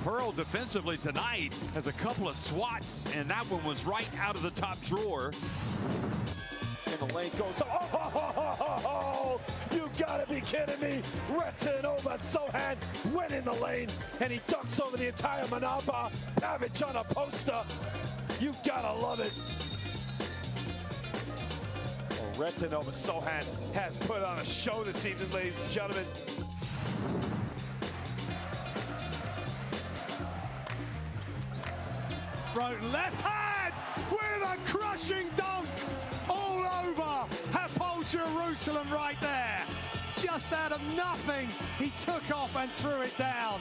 Pearl defensively tonight has a couple of swats, and that one was right out of the top drawer. And the lane goes, oh, you gotta be kidding me. Retin over Sohan went in the lane, and he dunks over the entire Manapa. Pavic on a poster. You gotta love it. Well, Retin over Sohan has put on a show this evening, ladies and gentlemen. Wrote left hand with a crushing dunk all over Hapoel Jerusalem right there. Just out of nothing, he took off and threw it down.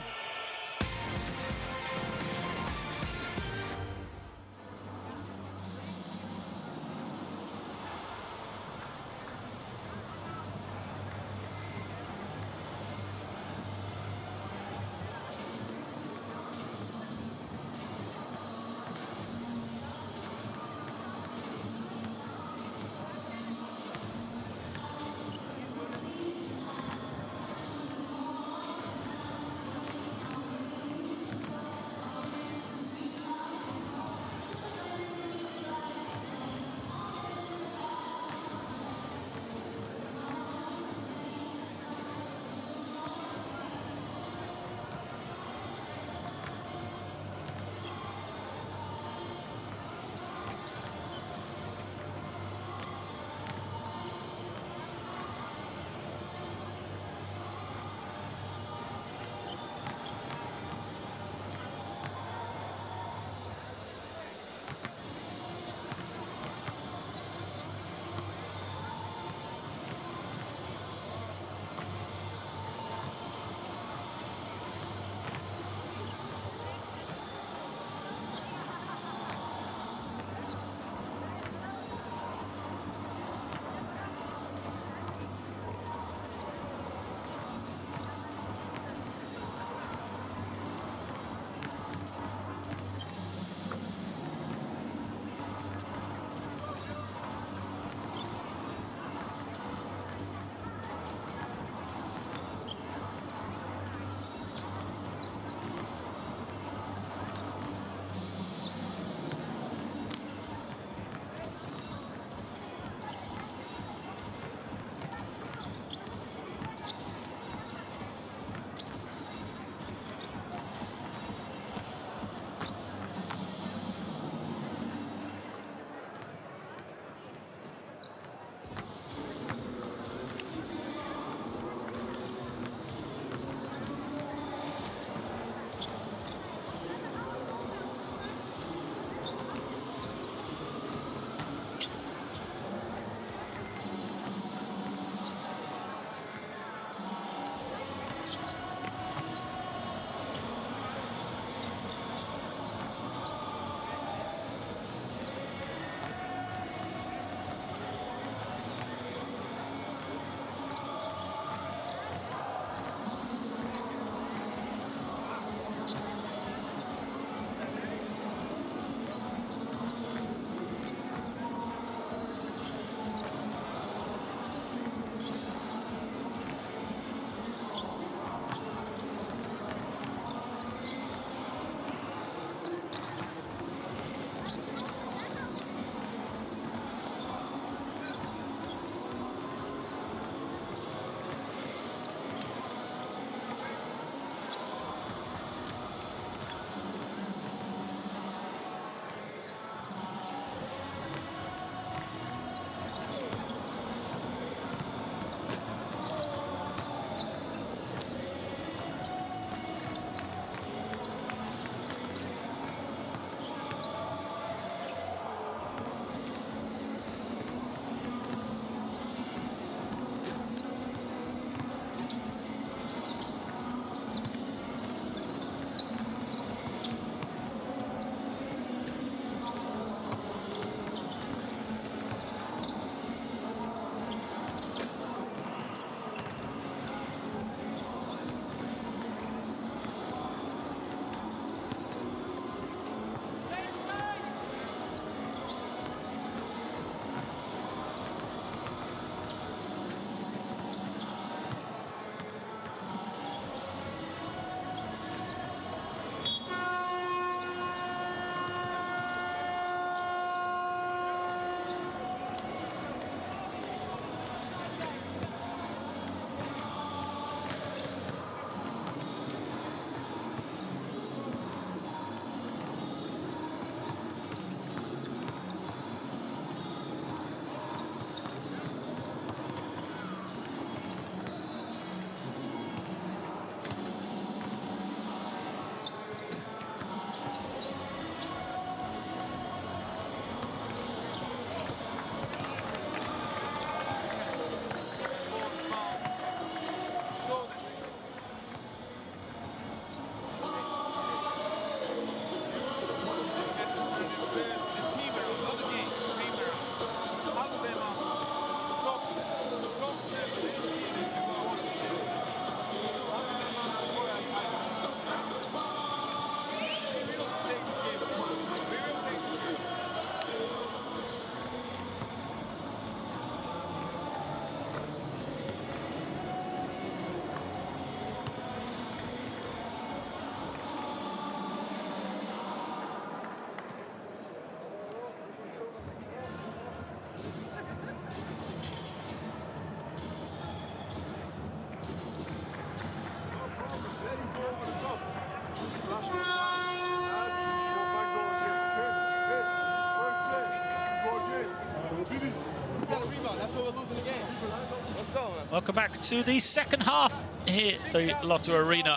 Welcome back to the second half here at the Lotto Arena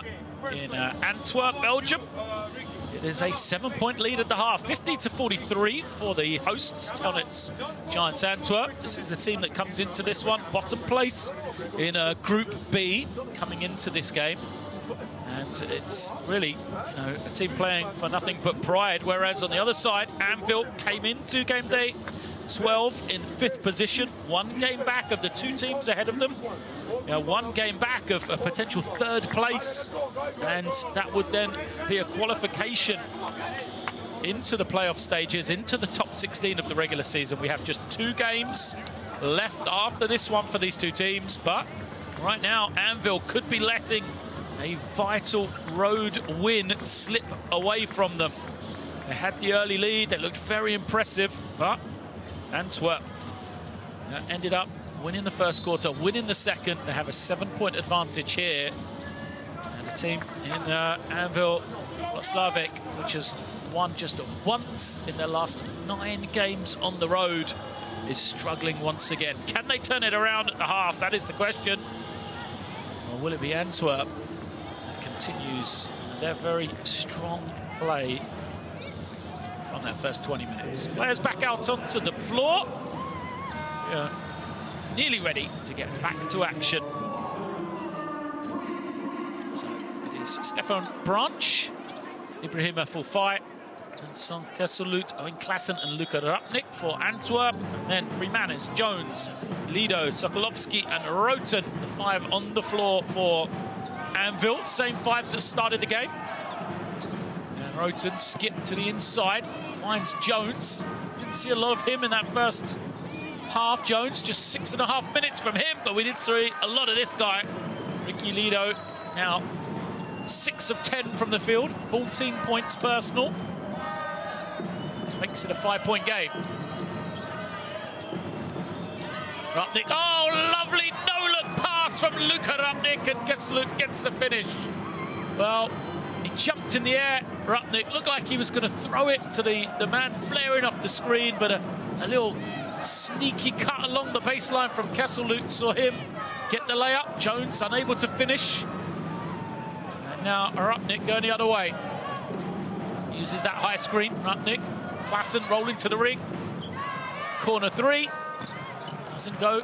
in Antwerp, Belgium. It is a 7-point lead at the half, 50-43 for the hosts, Telnitz Giants Antwerp. This is a team that comes into this one bottom place in Group B coming into this game. And it's really a team playing for nothing but pride, whereas on the other side, Anvil came into game day 12 in 5th position, 1 game back of the 2 teams ahead of them. 1 game back of a potential 3rd place, and that would then be a qualification into the playoff stages, into the top 16 of the regular season. We have just 2 games left after this one for these 2 teams, but right now Anvil could be letting a vital road win slip away from them. They had the early lead, they looked very impressive, but Antwerp ended up winning the first quarter, winning the second. They have a 7-point advantage here. And a team in Anvil Slavik, which has won just once in their last 9 games on the road, is struggling once again. Can they turn it around at the half? That is the question. Or will it be Antwerp that continues their very strong play from that first 20 minutes? Players back out onto the floor. Yeah, nearly ready to get back to action. So it is Stefan Branch, Ibrahima Fulfai, and Son Kesselut, Owen Klassen and Luka Rapnik for Antwerp. And then Freemanis, Jones, Lido, Sokolovski and Roten, the 5 on the floor for Anvil. Same 5s that started the game. And Roten skipped to the inside, finds Jones. Didn't see a lot of him in that first half. Jones, just 6.5 minutes from him, but we did see a lot of this guy. Ricky Lido, now 6 of 10 from the field, 14 points personal. Makes it a 5-point game. Rapnik, oh, lovely no-look pass from Luka Rapnik, and Kesselut gets the finish. Well, he jumped in the air. Rapnik looked like he was going to throw it to the man flaring off the screen, but a little sneaky cut along the baseline from Kesselut saw him get the layup. Jones unable to finish. And now Rapnik going the other way. Uses that high screen, Rapnik. Klassen rolling to the ring. Corner 3. Doesn't go.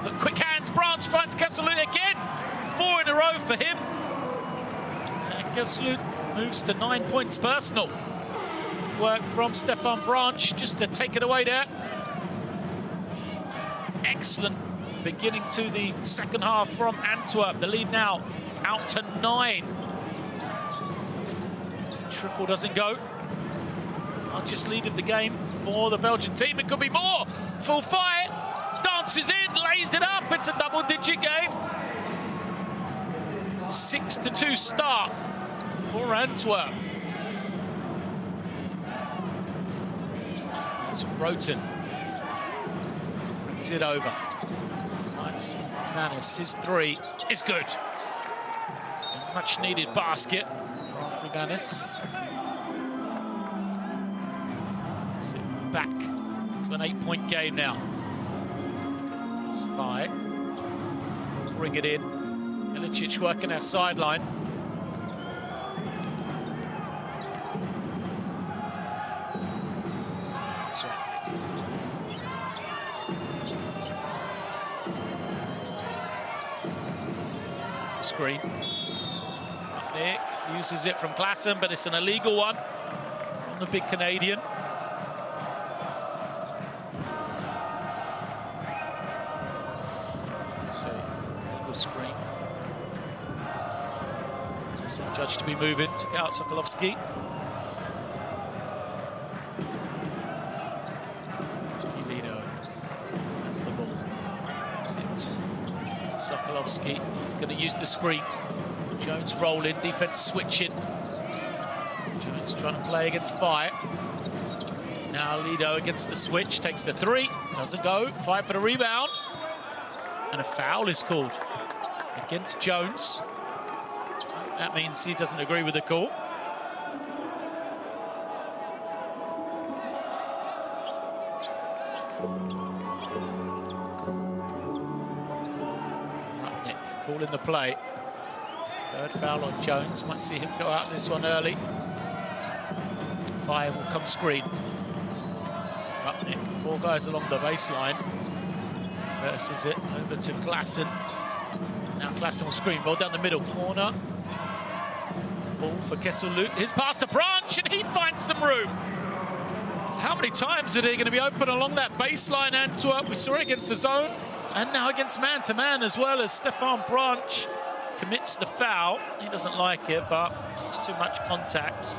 But quick hands, Branch finds Kesselut again. 4 in a row for him. And Kesselut moves to 9 points personal. Work from Stefan Branch just to take it away there. Excellent beginning to the second half from Antwerp. The lead now out to 9. Triple doesn't go. Largest lead of the game for the Belgian team. It could be more. Full fight. Dances in, lays it up. It's a double-digit game. 6-2 start for Antwerp. It's Roten. Brings it over. Finds Manis. His 3 is good. Much needed basket from Freemanis. Back to an 8-point game now. It's 5. Bring it in. Ilicic working our sideline. That's right. Off the screen. Nick uses it from Klassen, but it's an illegal one on the big Canadian. So, illegal screen. Judged to be moving, took out Sokolovski. Lido has the ball. Sit to Sokolovski. He's going to use the screen. Jones rolling, defense switching. Jones trying to play against Fire. Now Lido against the switch, takes the 3, doesn't go. 5 for the rebound. And a foul is called against Jones. That means he doesn't agree with the call. call in the play. Third foul on Jones. Might see him go out this one early. Fire will come screen. Rupnik, 4 guys along the baseline. Versus it over to Klassen. Now Klassen will screen. Roll down the middle corner. Ball for Kesseluk. His pass to Branch, and he finds some room. How many times are they going to be open along that baseline, Antwerp? We saw it against the zone, and now against man-to-man as well, as Stefan Branch commits the foul. He doesn't like it, but it's too much contact.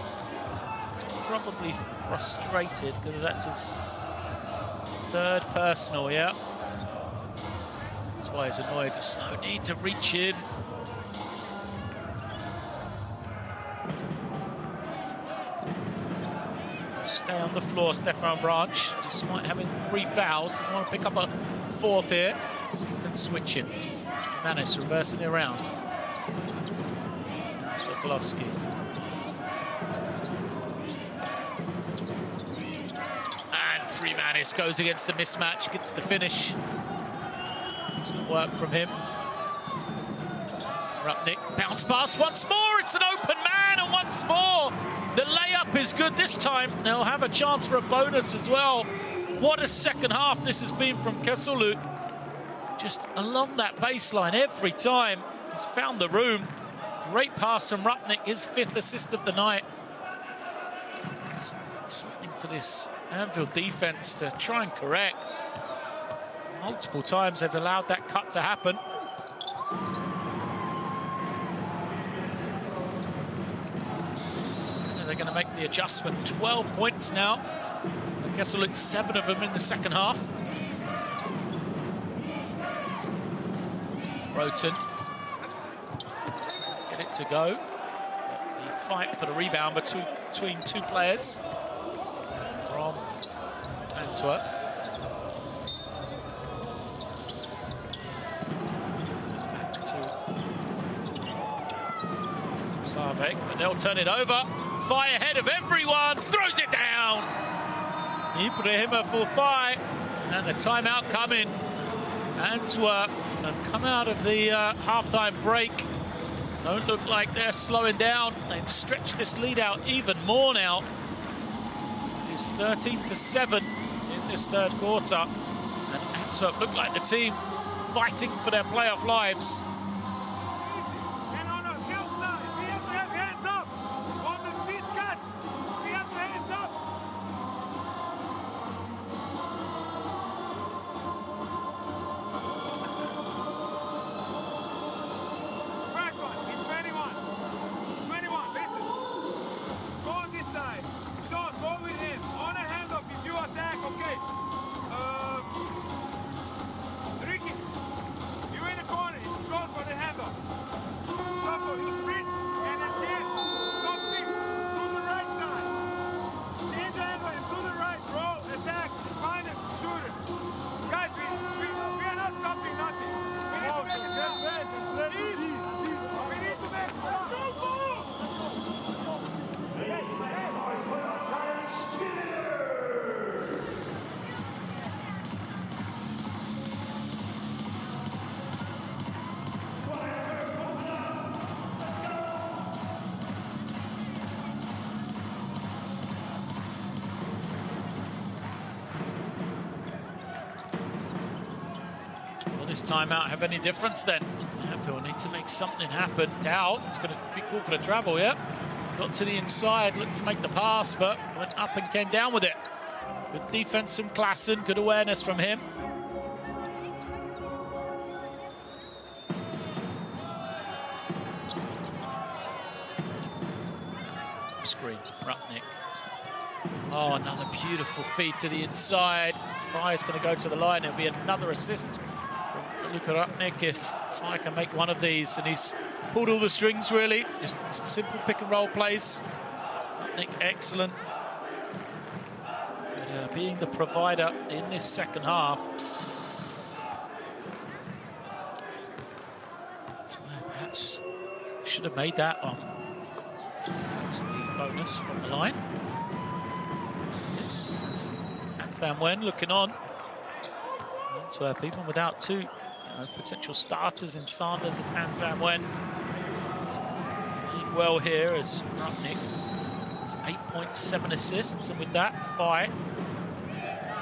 He's probably frustrated because that's his 3rd personal, yeah. That's why he's annoyed. There's no need to reach in. Stay on the floor, Stefan Branch, despite having 3 fouls. Doesn't want to pick up a 4th here. Then switching. Manis reversing it around. Sokolovsky. And Freemanis goes against the mismatch, gets the finish. Excellent work from him. Rupnik, bounce pass once more. It's an open man, and once more the layup is good this time. They'll have a chance for a bonus as well. What a second half this has been from Kesseluk. Just along that baseline every time. He's found the room. Great pass from Rupnik, his 5th assist of the night. It's something for this Anfield defense to try and correct. Multiple times they've allowed that cut to happen. They're going to make the adjustment. 12 points now. I guess it'll look 7 of them in the second half. Roten. Get it to go. The fight for the rebound between 2 players from Antwerp. Goes back to Sarvek, but they'll turn it over. Fire ahead of everyone, throws it down. Ibrahimov fight, and a timeout coming. Antwerp have come out of the half-time break. Don't look like they're slowing down. They've stretched this lead out even more now. It's 13-7 in this 3rd quarter. And Antwerp look like the team fighting for their playoff lives. This timeout have any difference then? Anfield need to make something happen. Now it's going to be called for the travel, yeah. Got to the inside, looked to make the pass, but went up and came down with it. Good defense from Klassen, good awareness from him. Screen, Rupnik. Oh, another beautiful feed to the inside. Fire's going to go to the line. It'll be another assist. Luka Rupnik if Fire can make one of these, and he's pulled all the strings really. Just some simple pick and roll plays. Rupnik excellent. But, being the provider in this second half. So, perhaps should have made that on. That's the bonus from the line. Yes, it's Van Wen looking on. Antwerp even without 2 Potential starters in Sanders and Hans van Wen. Doing well here as Rupnik has 8 points, 7 assists, and with that, Fai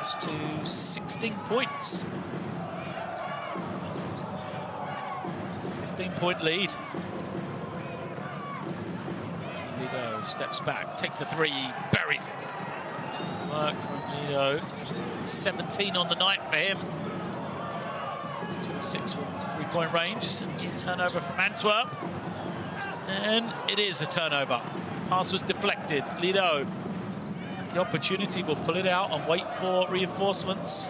is to 16 points. It's a 15-point lead. Lido steps back, takes the three, buries it. Work from Lido. 17 on the night for him. 2 of 6 from three-point range. And a turnover from Antwerp. And it is a turnover. Pass was deflected. Lido, the opportunity, will pull it out and wait for reinforcements.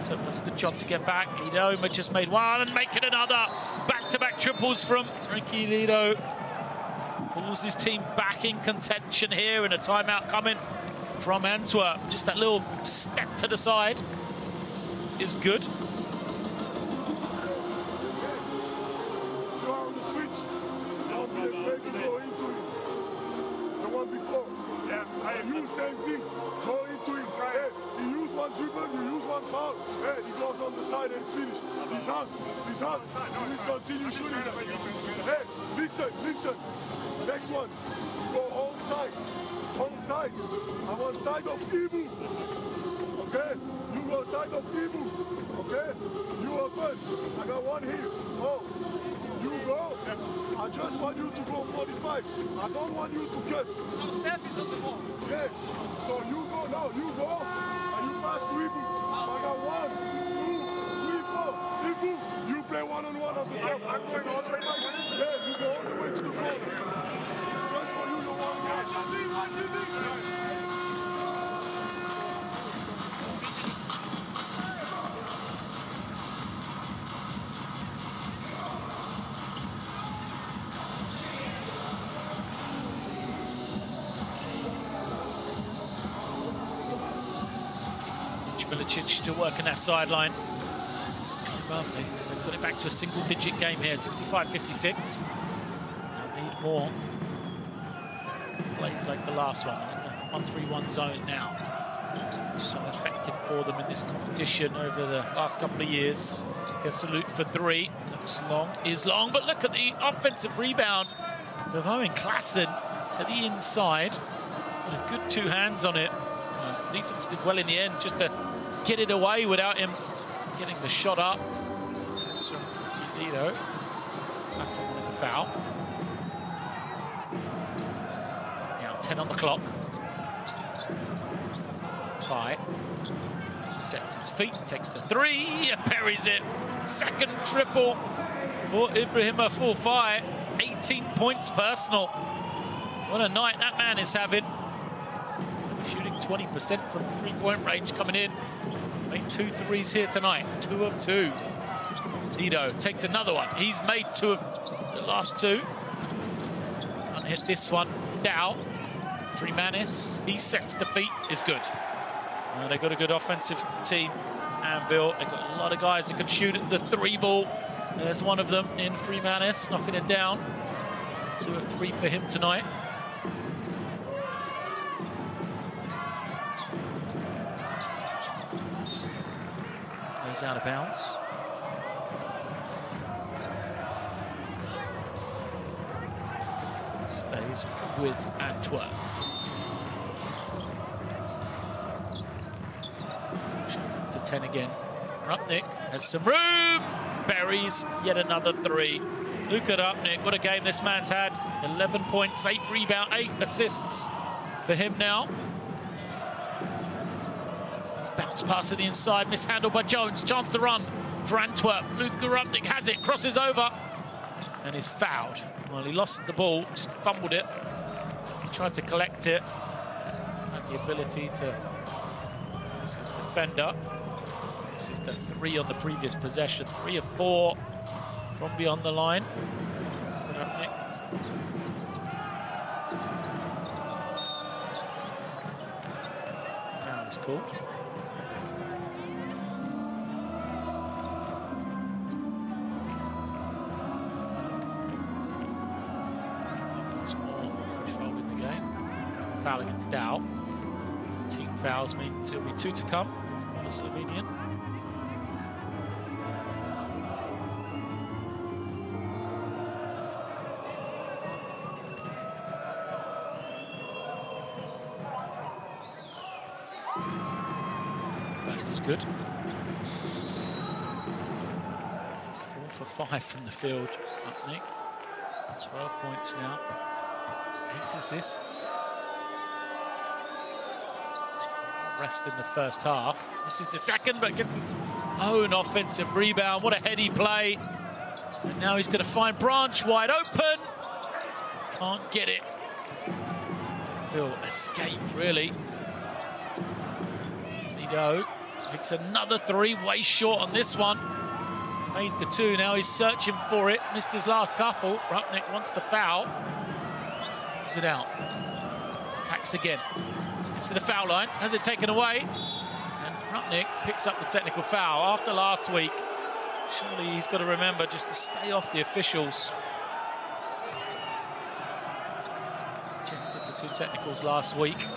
So does a good job to get back. Lido just made one and making another. Back-to-back triples from Ricky Lido. Pulls his team back in contention here, and a timeout coming from Antwerp. Just that little step to the side is good. So on the switch, don't be afraid to go into it. The one before. Yeah, you same thing. Go into it. Hey, you use one dribble, you use one foul. Hey, he goes on the side and it's finished. He's hot. He's hot. You need to continue shooting. Hey, listen. Next one. Go on side. On side. I'm on side of Ibu. Okay? You go side of Ibu. Okay? You open. I got one here. Oh. You go. I just want you to go 45. I don't want you to cut. So Steph is on the ball. Yeah. So you go now. You go. And you pass to Ibu. I got 1, 2, 3, 4. Ibu. You play one-on-one on the top. I'm going all the way. Yeah, you go all the way to the corner. Just for you, you want to. Milicic still working that sideline. Birthday, because they've got it back to a single-digit game here, 65-56. They'll need more plays like the last one, in the 1-3-1 zone now. So effective for them in this competition over the last couple of years. Gets to Luke for three. Looks long, is long, but look at the offensive rebound of Owen Klassen to the inside. Got a good two hands on it. Defense did well in the end just to get it away without him getting the shot up. That's from Lido. That's someone in the foul. Now 10 on the clock. Fai sets his feet, takes the three, and buries it. Second triple for Ibrahima Fai. 18 points personal. What a night that man is having. Shooting 20% from three-point range coming in. Made 2 threes here tonight. 2 of 2. Lido takes another one. He's made 2 of the last 2. Unhit this one. Dow. Freemanis. He sets the feet. Is good. They've got a good offensive team. Anvil. They've got a lot of guys that can shoot at the 3 ball. There's one of them in Freemanis, knocking it down. 2 of 3 for him tonight. Goes out of bounds. Stays with Antwerp. To 10 again. Rupnik has some room. Buries yet another 3. Luka Rupnik, what a game this man's had. 11 points, 8 rebounds, 8 assists for him now. Bounce pass to the inside, mishandled by Jones. Chance to run for Antwerp. Luka Rupnik has it, crosses over, and is fouled. Well, he lost the ball, just fumbled it as he tried to collect it. Had the ability to use his defender. This is the 3 on the previous possession. 3 of 4 from beyond the line. Rupnik. Foul is called. Foul against Dow. Team fouls means it'll be 2 to come from the Slovenian. just as good. He's 4 for 5 from the field, Rupnik. 12 points now, 8 assists. Rest in the first half. This is the second, but gets his own offensive rebound. What a heady play. And now he's going to find Branch wide open. Can't get it. Phil escape, really. Lido takes another three, way short on this one. He's made the two, now he's searching for it. Missed his last couple. Rupnik wants the foul. Puts it out. Attacks again. Gets to the foul line, has it taken away. And Rupnik picks up the technical foul. After last week, surely he's got to remember just to stay off the officials. Ejected for 2 technicals last week.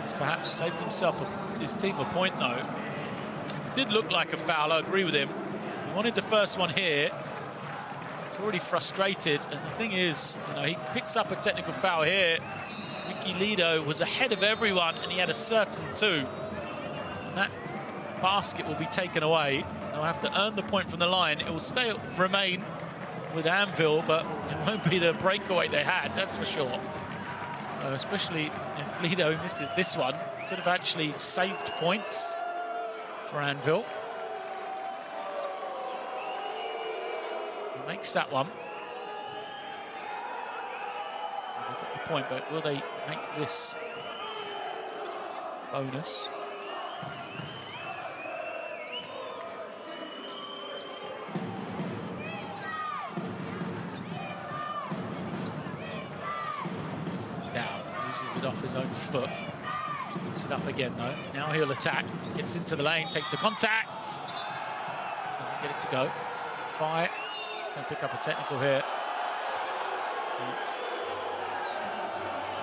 He's perhaps saved himself, his team a point though. It did look like a foul, I agree with him. He wanted the first one here. He's already frustrated, and the thing is, you know, he picks up a technical foul here. Ricky Lido was ahead of everyone, and he had a certain 2. And that basket will be taken away. They'll have to earn the point from the line. It will remain with Anvil, but it won't be the breakaway they had, that's for sure. Especially if Lido misses this one, could have actually saved points for Anvil. He makes that one. So they got the point, but will they make this bonus? It off his own foot. Picks it up again though. Now he'll attack. Gets into the lane, takes the contact. Doesn't get it to go. Fire. Can pick up a technical here.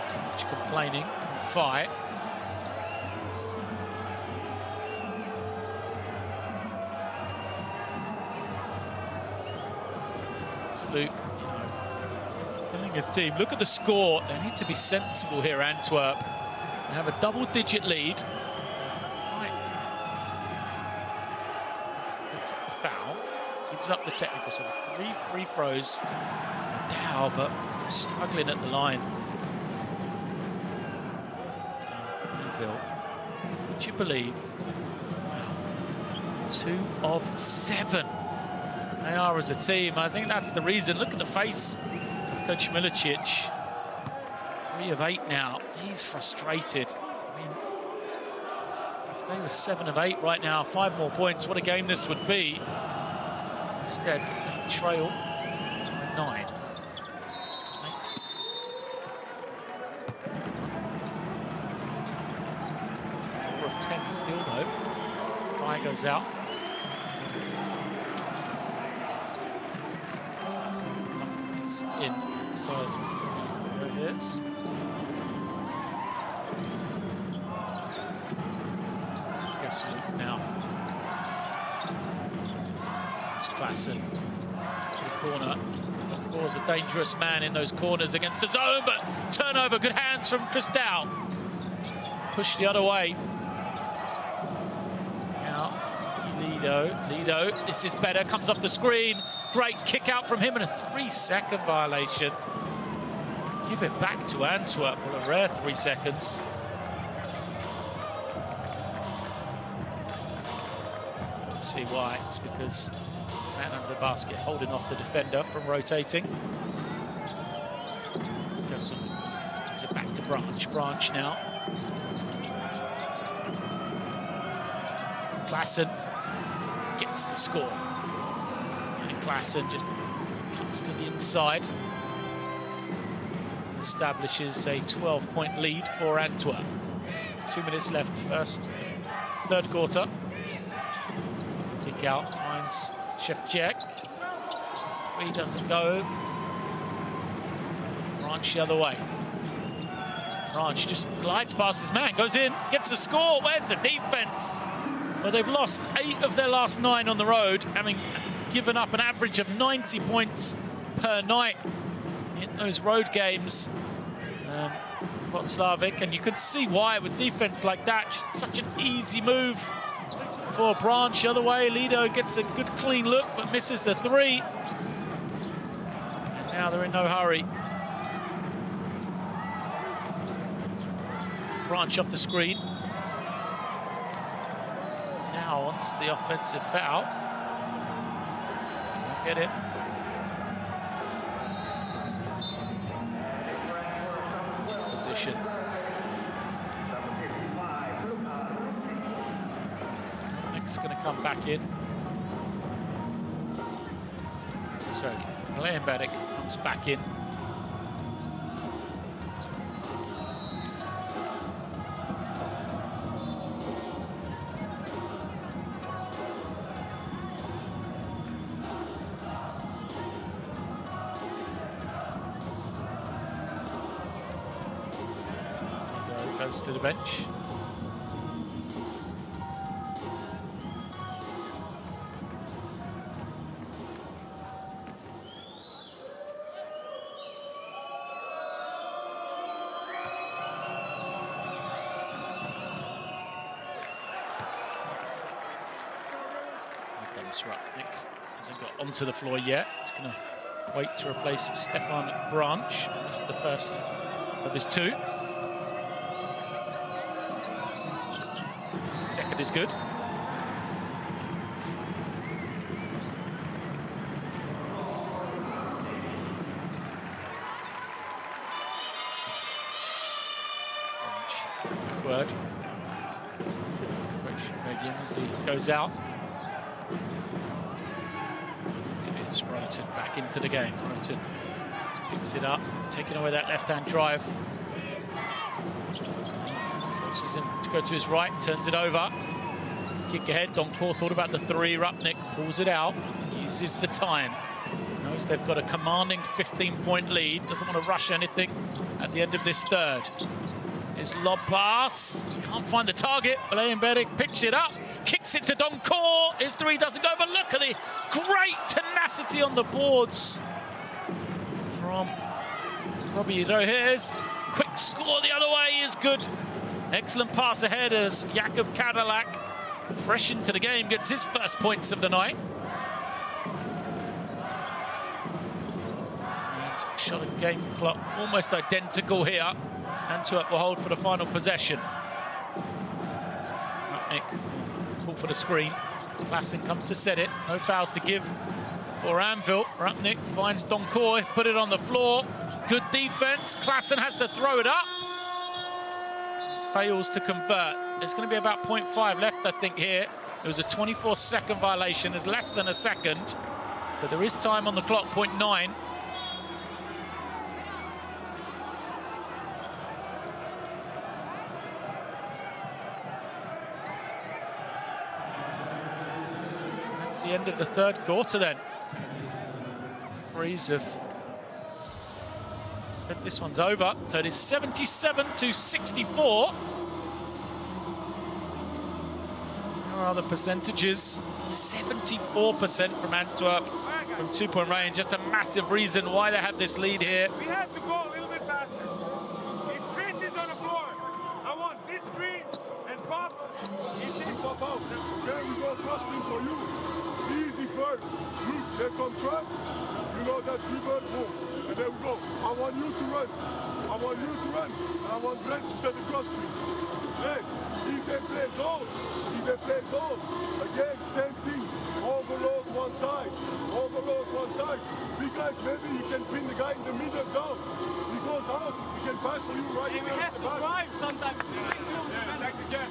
Too much complaining from Fire. Salute. His team. Look at the score. They need to be sensible here, Antwerp. They have a double-digit lead. Right. Gets up the foul. Gives up the technical. So 3 free throws for Dow, but struggling at the line. Anvil. Would you believe? Wow. 2 of 7. They are as a team. I think that's the reason. Look at the face. Coach Milicic, 3 of 8 now. He's frustrated. I mean, if they were 7 of 8 right now, 5 more points, what a game this would be. Instead, they trail to 9. Thanks. 4 of 10 still, though. Fire goes out. In. So there it is. Guess now. It's Klassen to the corner. Laporte's a dangerous man in those corners against the zone, but turnover. Good hands from Chris Dow. Push the other way. Now Lido. This is better. Comes off the screen. Great kick out from him and a 3-second violation. Give it back to Antwerp. Well, a rare 3 seconds. Let's see why. It's because man under the basket holding off the defender from rotating. Gives it back to Branch. Branch now. Klassen gets the score. Klassen just cuts to the inside. Establishes a 12-point lead for Antwerp. 2 minutes left, third quarter. Kick out, finds Shevchuk. His 3 doesn't go. Branch the other way. Branch just glides past his man, goes in, gets the score. Where's the defense? Well, they've lost 8 of their last 9 on the road, having given up an average of 90 points per night in those road games. Slavic, and you can see why with defense like that. Just such an easy move for Branch. Other way, Lido gets a good clean look, but misses the three. And now they're in no hurry. Branch off the screen. Now wants the offensive foul. Won't get it. Position. Nick's going to come back in. So Leonberg comes back in. Goes to the bench. Here comes Rupnik. Hasn't got onto the floor yet. He's going to wait to replace Stefan Branch. This is the first of his two. Second is good. Word. Medium as he goes out. It is Roten back into the game. Roten picks it up, taking away that left-hand drive. Forces him to go to his right, turns it over. Kick ahead, Doncor thought about the three. Rupnik pulls it out, uses the time. Knows they've got a commanding 15-point lead. Doesn't want to rush anything at the end of this third. His lob pass. Can't find the target. Leonberg picks it up, kicks it to Doncor. His three doesn't go, but look at the great tenacity on the boards from Robbie Rohes. Quick score the other way is good. Excellent pass ahead as Jakub Cadillac, fresh into the game, gets his first points of the night. And shot and game clock almost identical here. Antwerp will hold for the final possession. Rupnik call for the screen. Klassen comes to set it. No fouls to give for Anvil. Rupnik finds Doncor, put it on the floor. Good defense. Klassen has to throw it up. Fails to convert. There's going to be about 0.5 left, I think, here. It was a 24-second violation. There's less than a second, but there is time on the clock, 0.9. That's the end of the third quarter then. Freeze have said this one's over. So it is 77-64. There are the percentages. 74% from Antwerp from two-point range. Just a massive reason why they have this lead here. We have to go a little bit faster. If Chris is on the floor, I want this screen and Pop. Pop out. Then we go cross screen for you. Easy first. Look, they come trap. You know that dribble, boom. And there we go. I want you to run. I want you to run. And I want French to set the cross screen. Hey, if they play zone, again, same thing. Overload one side. Because maybe you can pin the guy in the middle down. He goes out, he can pass for you right Hey, we there have at to the drive sometimes. Yeah, like again.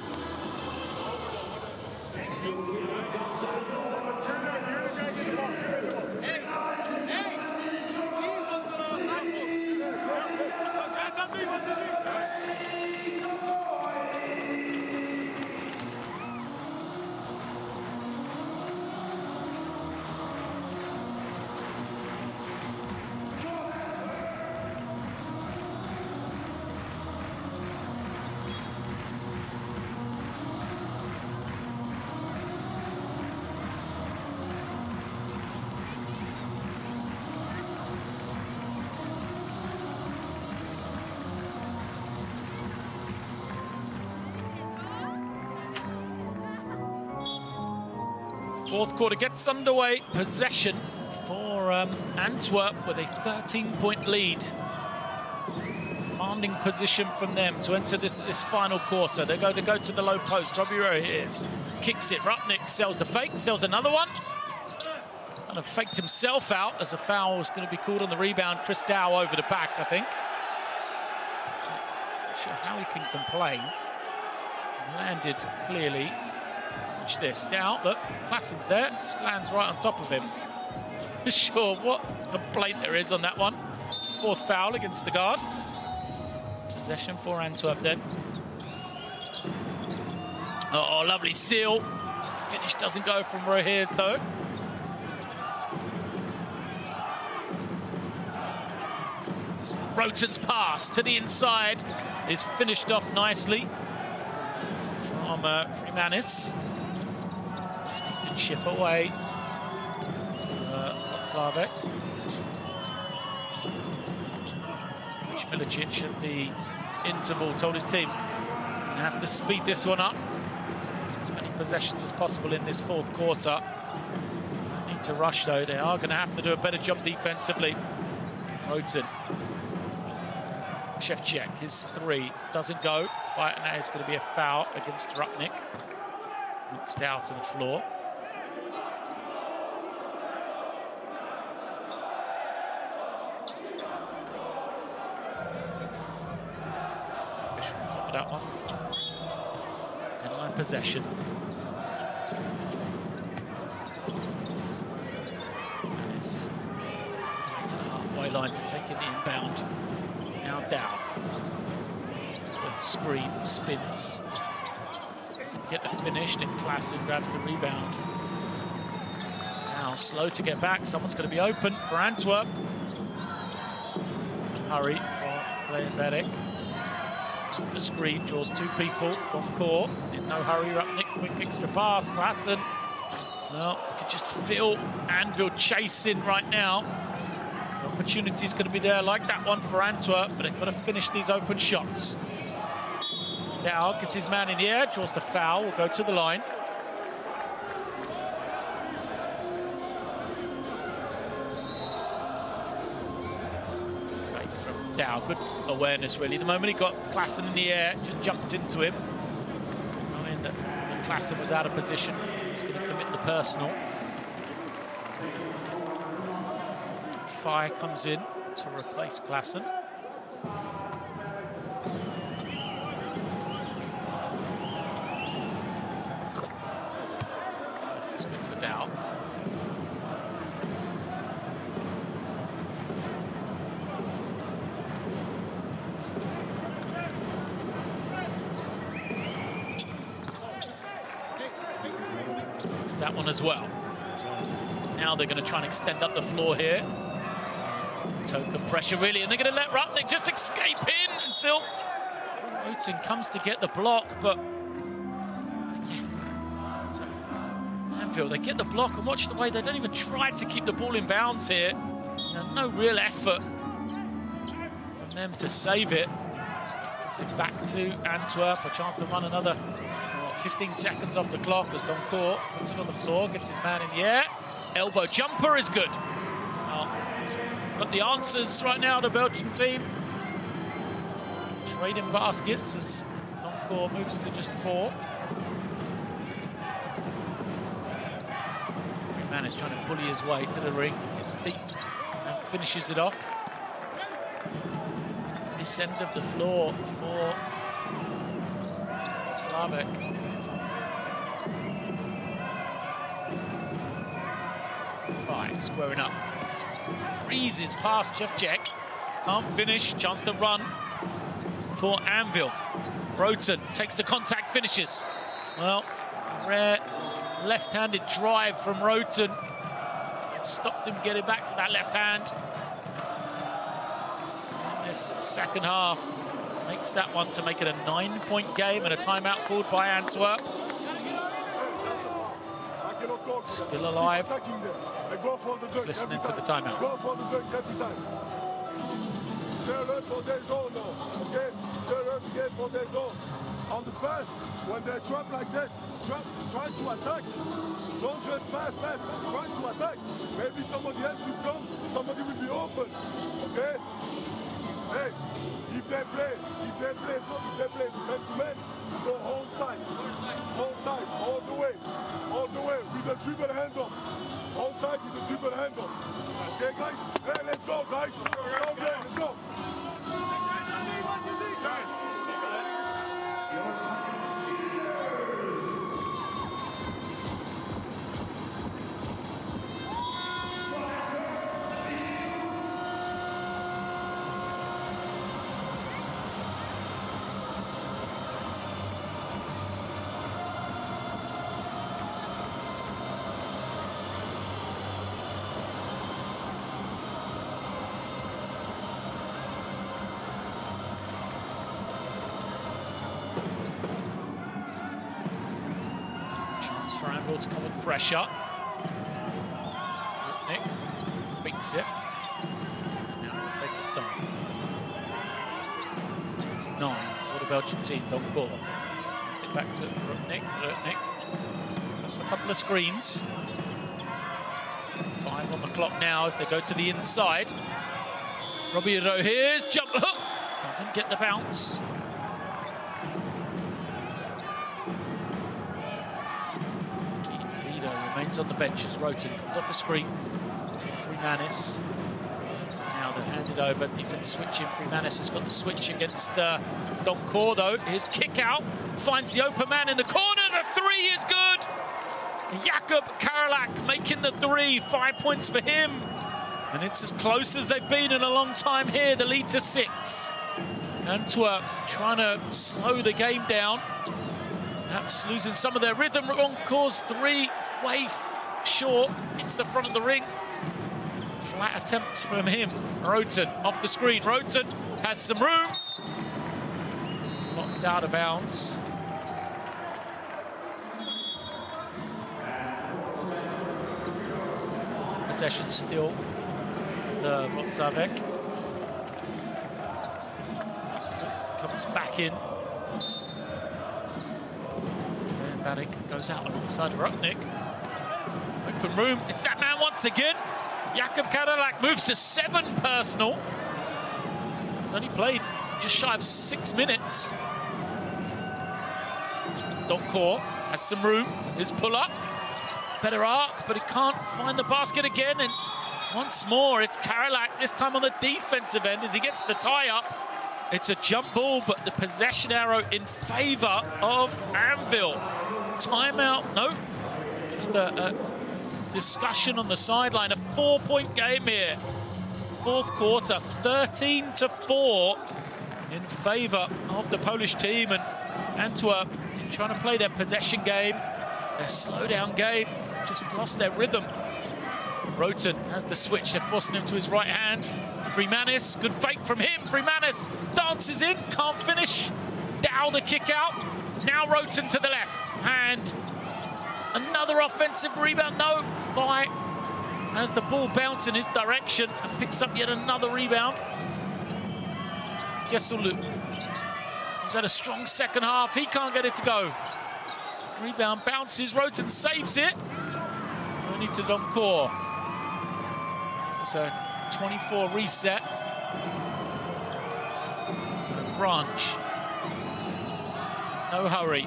Fourth quarter gets underway. Possession for Antwerp with a 13-point lead. Commanding position from them to enter this final quarter. They're going to go to the low post. Robbie Rohirs kicks it. Rupnik sells the fake, sells another one. Kind of faked himself out as a foul was going to be called on the rebound. Chris Dow over the back, I think. Not sure how he can complain. Landed clearly. Watch this. Dow, look, Klassen's there. Just lands right on top of him. Not sure what complaint there is on that one. Fourth foul against the guard. Possession for Antwerp then. Oh, lovely seal. Finish doesn't go from Rohirs though. Roten's pass to the inside is finished off nicely from Freemanis. Just need to chip away. Slavek. Milicic at the interval told his team going to have to speed this one up. As many possessions as possible in this fourth quarter. Need to rush though. They are going to have to do a better job defensively. Roten. Shevchuk, his three doesn't go. Right now it's going to be a foul against Rupnik. Knocks down to the floor. That one. Inline possession. And it's right to the halfway line to take in the inbound. Now down. The screen spins. Doesn't get the finish, and Klassen grabs the rebound. Now slow to get back. Someone's going to be open for Antwerp. Hurry for Blaine Berek. The screen draws two people on court. In no hurry, Rupnik, quick extra pass. Klassen. Well, you can just feel Anvil chasing right now. The opportunity's going to be there like that one for Antwerp, but they've got to finish these open shots. Now gets his man in the air, draws the foul, will go to the line. Dow, good awareness really. The moment he got Klassen in the air, just jumped into him. Knowing that Klassen was out of position, he's going to commit the personal. Fire comes in to replace Klassen. Just as good for Dow. That one as well. So now they're going to try and extend up the floor here. Token pressure really, and they're going to let Rupnik just escape in until Roten comes to get the block, but again, so Anvil, they get the block, and watch the way they don't even try to keep the ball in bounds here. No real effort from them to save it. Gives it back to Antwerp, a chance to run another 15 seconds off the clock as Doncourt puts it on the floor, gets his man in the air. Elbow jumper is good. Got the answers right now, the Belgian team. Trading baskets as Doncourt moves to just 4. Man is trying to bully his way to the ring. Gets deep and finishes it off. It's this end of the floor for Slavek. Squaring up. Breezes past Shevchuk. Can't finish. Chance to run for Anvil. Roten takes the contact, finishes. Well, rare left-handed drive from Roten. Stopped him getting back to that left hand. In this second half, makes that one to make it a 9-point game and a timeout called by Antwerp. Still alive. Just listening to the timeout. Go for the dunk every time. Stay Stay alert for their zone now, okay? Stay alert again for their zone. On the pass, when they trap like that, try to attack. Don't just pass, try to attack. Maybe somebody else will come, somebody will be open, okay? Hey, if they play man to man, go whole side, all the way, with the dribble handle. Whole side with the dribble handle. Okay, guys? Hey, let's go, guys. So good, let's go. For Anvil to come with pressure. Nick beats it. Now we'll take his time. It's 9 for the Belgian team. Doncourt gets it back to Rutnik. For a couple of screens. 5 on the clock now as they go to the inside. Robbie Rohere's jump hook. Doesn't get the bounce. Remains on the bench as Roten comes off the screen to Freemanis. Now they're handed over. Defense switching. Freemanis has got the switch against Doncourt, though. His kick out finds the open man in the corner. The 3 is good. Jakub Karalak making the 3. 5 points for him. And it's as close as they've been in a long time here. The lead to 6. Antwerp trying to slow the game down. Perhaps losing some of their rhythm. Doncourt's 3. Way short, it's the front of the ring. Flat attempt from him. Roten off the screen. Roten has some room. Knocked out of bounds. Possession still the Vltavek. Comes back in. And Badik goes out alongside Rutnik. Open room, it's that man once again. Jakub Karalak moves to 7 personal. He's only played just shy of 6 minutes. Doncourt has some room, his pull-up. Better arc, but he can't find the basket again. And once more, it's Karalak, this time on the defensive end as he gets the tie-up. It's a jump ball, but the possession arrow in favour of Anvil. Timeout, no. Just a discussion on the sideline. A 4-point game here. Fourth quarter, 13-4 in favour of the Polish team. And Antwerp trying to play their possession game, their slow-down game. Just lost their rhythm. Roten has the switch. They're forcing him to his right hand. Freemanis, good fake from him. Freemanis dances in, can't finish. Dow the kick out. Now Roten to the left. And another offensive rebound. No, fight as the ball bounces in his direction and picks up yet another rebound. Gesulu, he's had a strong second half. He can't get it to go. Rebound bounces. Roten saves it. Only to Doncourt. It's a 24 reset. So Branch. No hurry.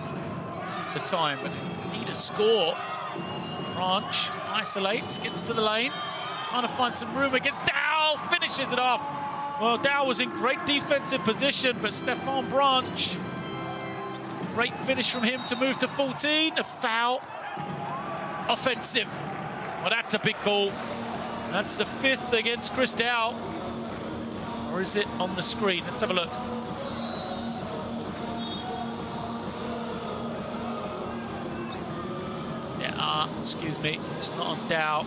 This is the time, but they need a score. Branch isolates, gets to the lane, trying to find some room against Dow, finishes it off. Well, Dow was in great defensive position, but Stefan Branch, great finish from him to move to 14. A foul. Offensive. Well, that's a big call. That's the 5th against Chris Dow. Or is it on the screen? Let's have a look. Yeah, excuse me, it's not on Dow.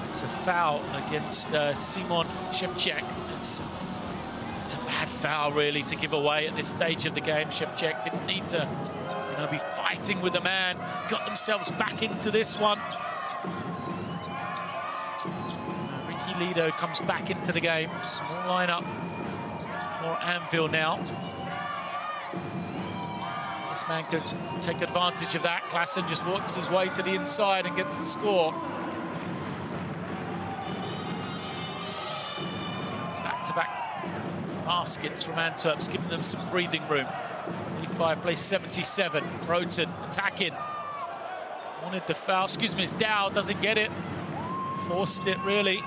It's a foul against Simon Shevchuk. It's a bad foul, really, to give away at this stage of the game. Shevchuk didn't need to, be fighting with the man. Got themselves back into this one. Ricky Lido comes back into the game. Small lineup for Anfield now. This man could take advantage of that. Klaassen just works his way to the inside and gets the score. Back-to-back baskets from Antwerp's giving them some breathing room. 85 plays 77. Broten attacking. Wanted the foul. Excuse me, it's Dow. Doesn't get it. Forced it, really.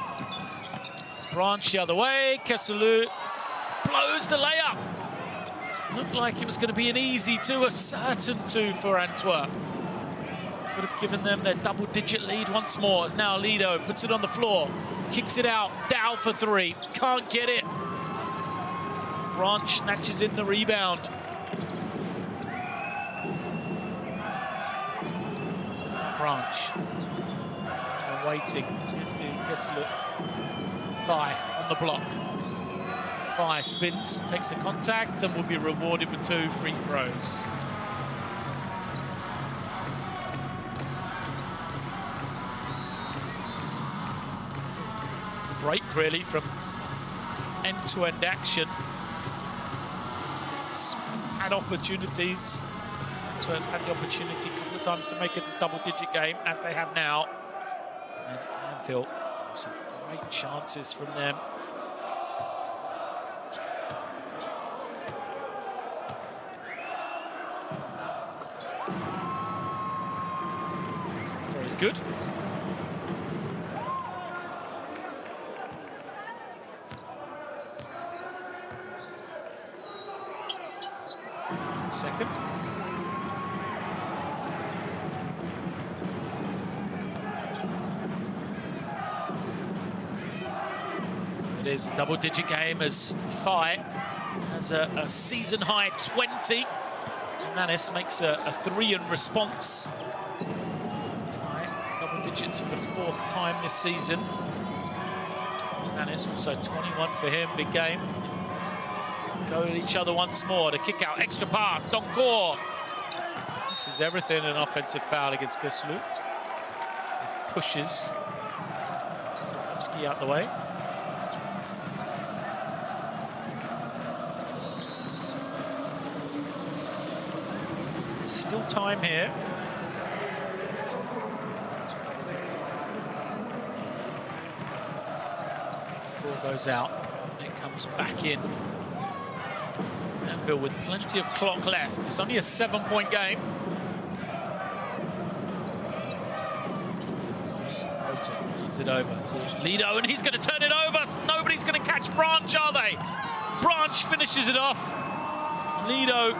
Branch the other way. Kesselou blows the layup. Looked like it was going to be an easy 2, a certain 2 for Antwerp. Would have given them their double-digit lead once more. As now Lido puts it on the floor. Kicks it out. Dow for 3. Can't get it. Branch snatches in the rebound. Branch. And waiting. Gets to Kesselou. Thigh on the block. Thigh spins, takes the contact, and will be rewarded with 2 free throws. Break, really, from end-to-end action. Had opportunities. Had the opportunity a couple of times to make it a double-digit game, as they have now. And Anfield, some great chances from them. Free is good. Second. It is a double-digit game as Fai has a season-high 20. Nanis makes a 3 in response. Fai, double digits for the 4th time this season. Nanis also 21 for him, big game. Go at each other once more. The kick out, extra pass, Doncourt. This is everything, an offensive foul against Kesselou. Pushes Zalewski out the way. Still time here. Ball goes out. It comes back in. Anfield with plenty of clock left. It's only a 7-point game. Broten leads it over to Lido, and he's going to turn it over. Nobody's going to catch Branch, are they? Branch finishes it off. Lido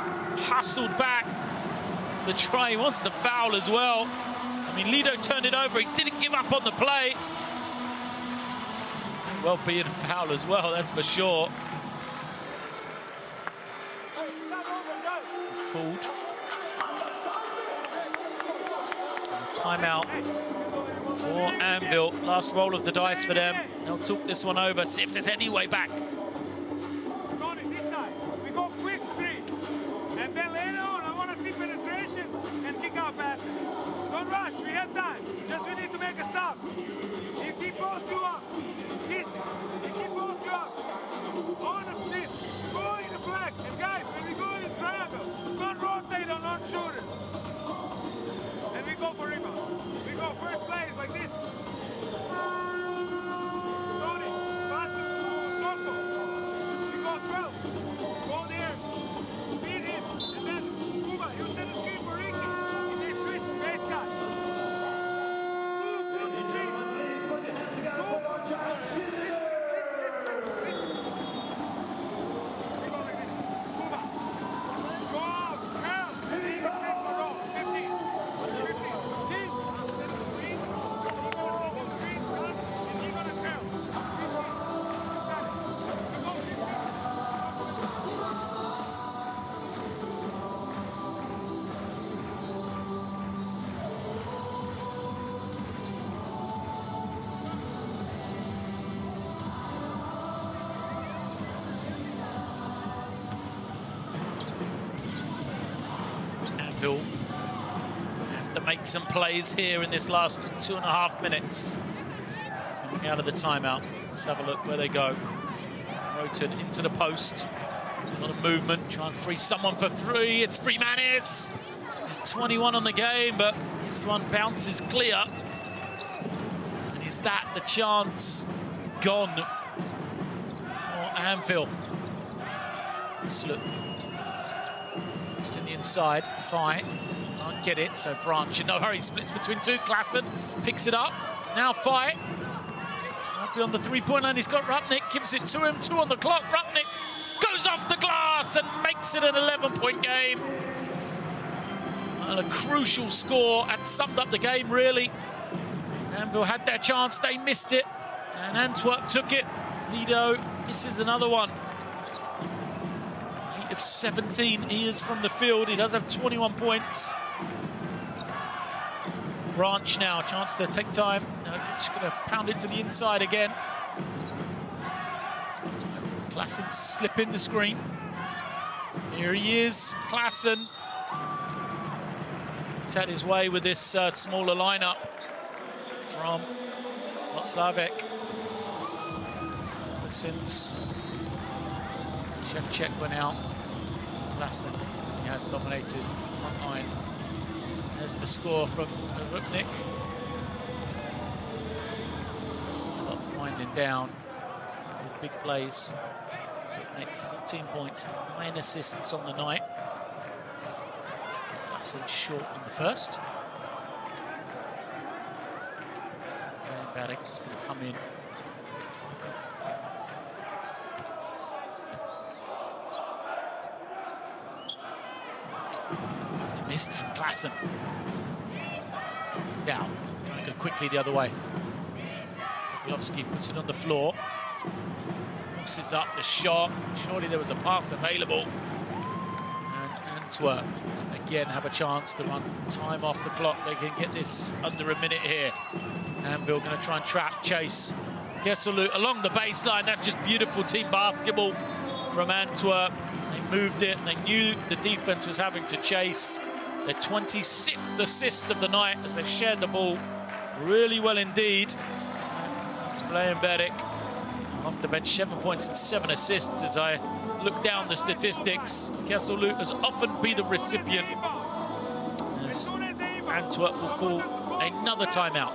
hustled back. The try, he wants the foul as well. I mean, Lido turned it over. He didn't give up on the play. Well, being a foul as well, that's for sure. Called. And a timeout for Anvil. Last roll of the dice for them. They'll talk this one over, see if there's any way back. We go quick 3. And then later on, I want to see penetrations and kick out passes. Don't rush, we have time. Just we need to make a stop. If he pulls you up, this, if he pulls you up, on this, go in the black. And guys, when we go in triangle, don't rotate on non-shooters. And we go for rebound. We go first plays like this. Tony, pass to Soto. We go 12. Go there. Beat him. And then, Kuba, you set the screen for Ricky. And they switch. Base guy. 2 push screens. 2 Listen. We go like this. Kuba. Go out. Curl. And then you screen for roll. 15. 15. Deep. Set the screen. You're going to set the screen. Run. And you're going to curl. 15. You got it. You go 15. Anvil have to make some plays here in this last 2.5 minutes. Coming out of the timeout. Let's have a look where they go. Houghton into the post. A lot of movement, try and free someone for three. It's Freemanis. There's 21 on the game, but this one bounces clear. And is that the chance gone for Anfield? Let's look. Just in the inside, Fight. Can't get it, so Branch in no hurry. Splits between two. Klassen picks it up. Now Fight. Beyond the three-point line, he's got Rupnik, gives it to him. 2 on the clock. Rupnik goes off the glass and makes it an 11-point game. And a crucial score and summed up the game, really. Anvil had their chance, they missed it. And Antwerp took it. Lido misses another one. 8 of 17 he is from the field. He does have 21 points. Branch now, chance to take time. Just going to pound it to the inside again. Klassen slip in the screen. Here he is, Klassen. He's had his way with this smaller lineup from Slavek. Ever since Shevchuk went out, Klassen, he has dominated the front line. There's the score from Rupnik. Winding down with big plays. Rupnik, 14 points, 9 assists on the night. Klassen short on the first. And Barrick is going to come in. Missed from Klassen. Down, trying to go quickly the other way. Kopilovsky puts it on the floor. Forces up the shot. Surely there was a pass available. And Antwerp again have a chance to run time off the clock. They can get this under a minute here. Anvil going to try and trap Chase. Kesselou along the baseline. That's just beautiful team basketball from Antwerp. They moved it. They knew the defense was having to chase. Their 26th assist of the night as they've shared the ball really well indeed. It's Blaine Berek off the bench, 7 points and 7 assists. As I look down the statistics, Kesselou has often been the recipient, as Antwerp will call another timeout.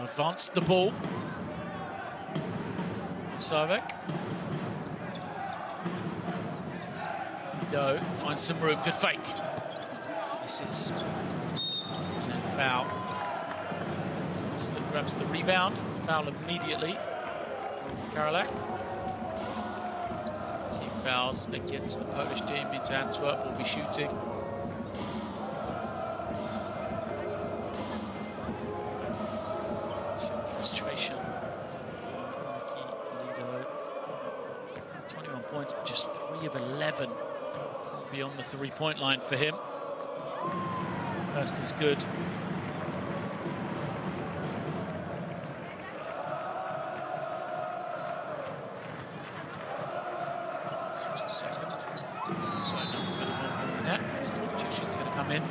Advanced the ball. Slavek. Lido finds some room, good fake. Misses. And then foul. Grabs the rebound, foul immediately. Karolak. Team fouls against the Polish team means Antwerp will be shooting. Frustration. Lido, 21 points, but just 3 of 11 from beyond the three-point line for him. First is good. So second. So nothing really more than that. Substitution's going to come in.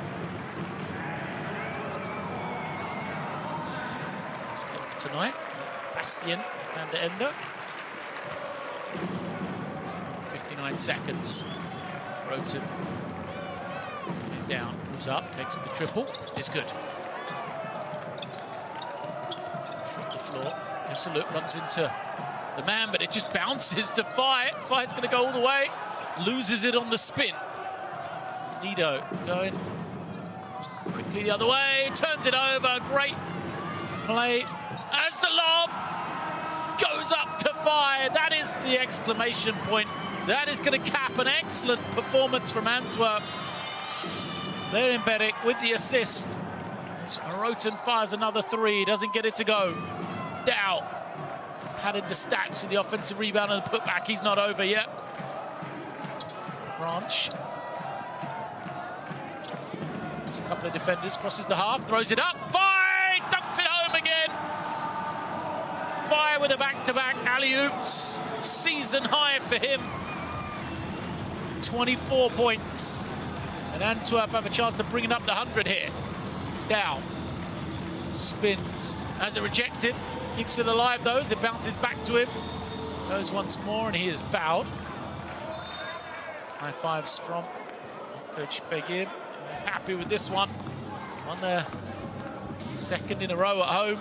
Tonight, Bastien and the Ender. 59 seconds. Roten down, moves up, takes the triple. It's good. From the floor. Keseluk runs into the man, but it just bounces to Fai. Fai's going to go all the way. Loses it on the spin. Nido going quickly the other way. Turns it over. Great play as the lob goes up to Fai. That is the exclamation point. That is going to cap an excellent performance from Antwerp. There in Beric with the assist. Roten fires another three. Doesn't get it to go. Dow padded the stats of the offensive rebound and the putback. He's not over yet. Branch. It's a couple of defenders. Crosses the half. Throws it up. Fai dunks it home again. Fai with a back-to-back alley-oops. Season high for him. 24 points. And Antwerp have a chance to bring it up to 100 here. Dow spins. Has it rejected. Keeps it alive, though, as it bounces back to him. Goes once more, and he is fouled. High fives from Coach Begin. Happy with this one. On their second in a row at home.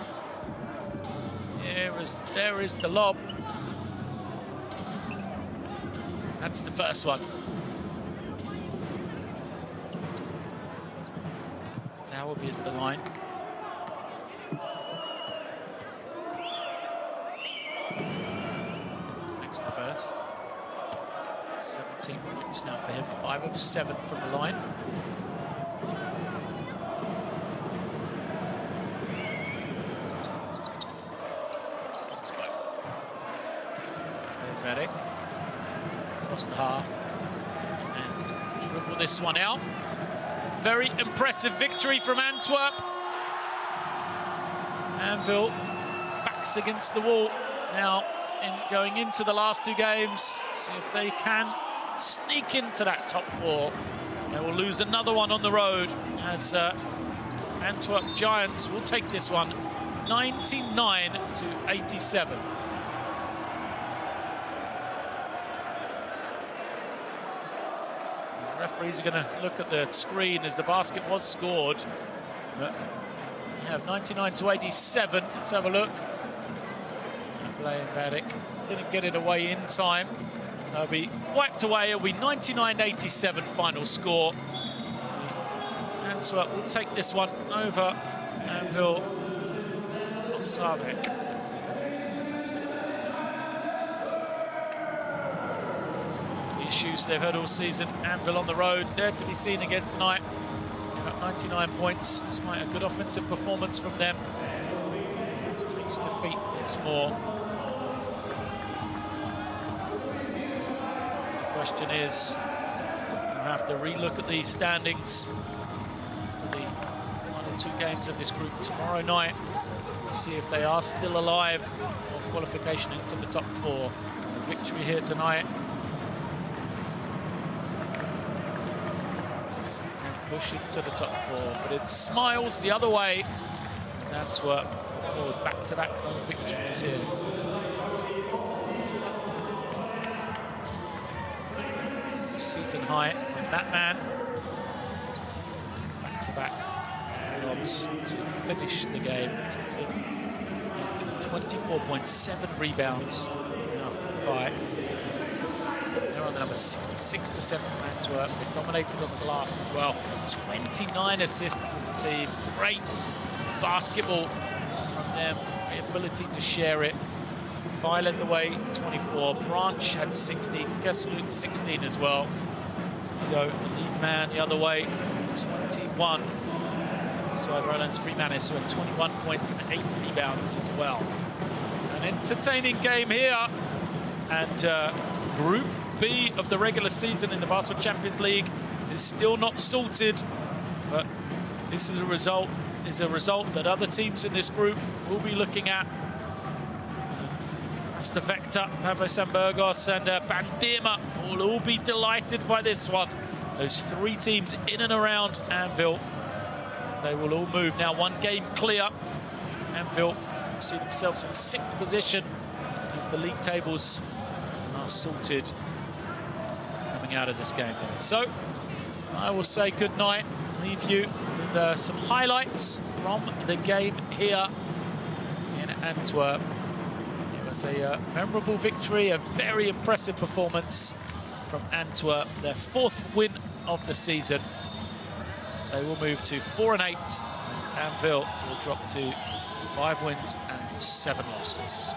There is the lob. That's the first one. Now we'll be at the line. Next the first. 17 points now for him. 5 of 7 from the line. That's both. Beric. Across the half. And dribble this one out. Very impressive victory from Antwerp. Anvil backs against the wall now going into the last two games. See if they can sneak into that top four. They will lose another one on the road as Antwerp Giants will take this one 99-87. Referees are going to look at the screen as the basket was scored. But we have 99-87. Let's have a look. Playing Beric didn't get it away in time. So it'll be wiped away. It'll be 99-87 final score. Antwerp will take this one over Anvil Osavek. Issues they've had all season. Anvil on the road, there to be seen again tonight. Got 99 points, despite a good offensive performance from them. Takes defeat once more. The question is, we'll have to relook at the standings after the final two games of this group tomorrow night. See if they are still alive for qualification into the top four. A victory here tonight. Push into the top four, but it smiles the other way as Antwerp forward back-to-back victories here. Season high from that man. Back-to-back robs to finish the game. It's 24.7 rebounds now from Fai. They're on the number 66% from Antwerp. They've dominated on the glass as well. 29 assists as a team. Great basketball from them. The ability to share it. Fai led the way, 24. Branch had 16. Keseluk 16 as well. Go the lead man the other way, 21. Side Roland Freemanis, who had 21 points and 8 rebounds as well. An entertaining game here. And Group B of the regular season in the Basketball Champions League is still not sorted, but this is a result that other teams in this group will be looking at. That's the Vector, Pablo Sanburgos and Bandirma will all be delighted by this one. Those three teams in and around Anvil, they will all move now 1 game clear. Anvil see themselves in 6th position as the league tables are sorted coming out of this game there. So I will say good night, leave you with some highlights from the game here in Antwerp. It was a memorable victory, a very impressive performance from Antwerp, their 4th win of the season. So they will move to 4-8. Anvil will drop to 5 wins and 7 losses.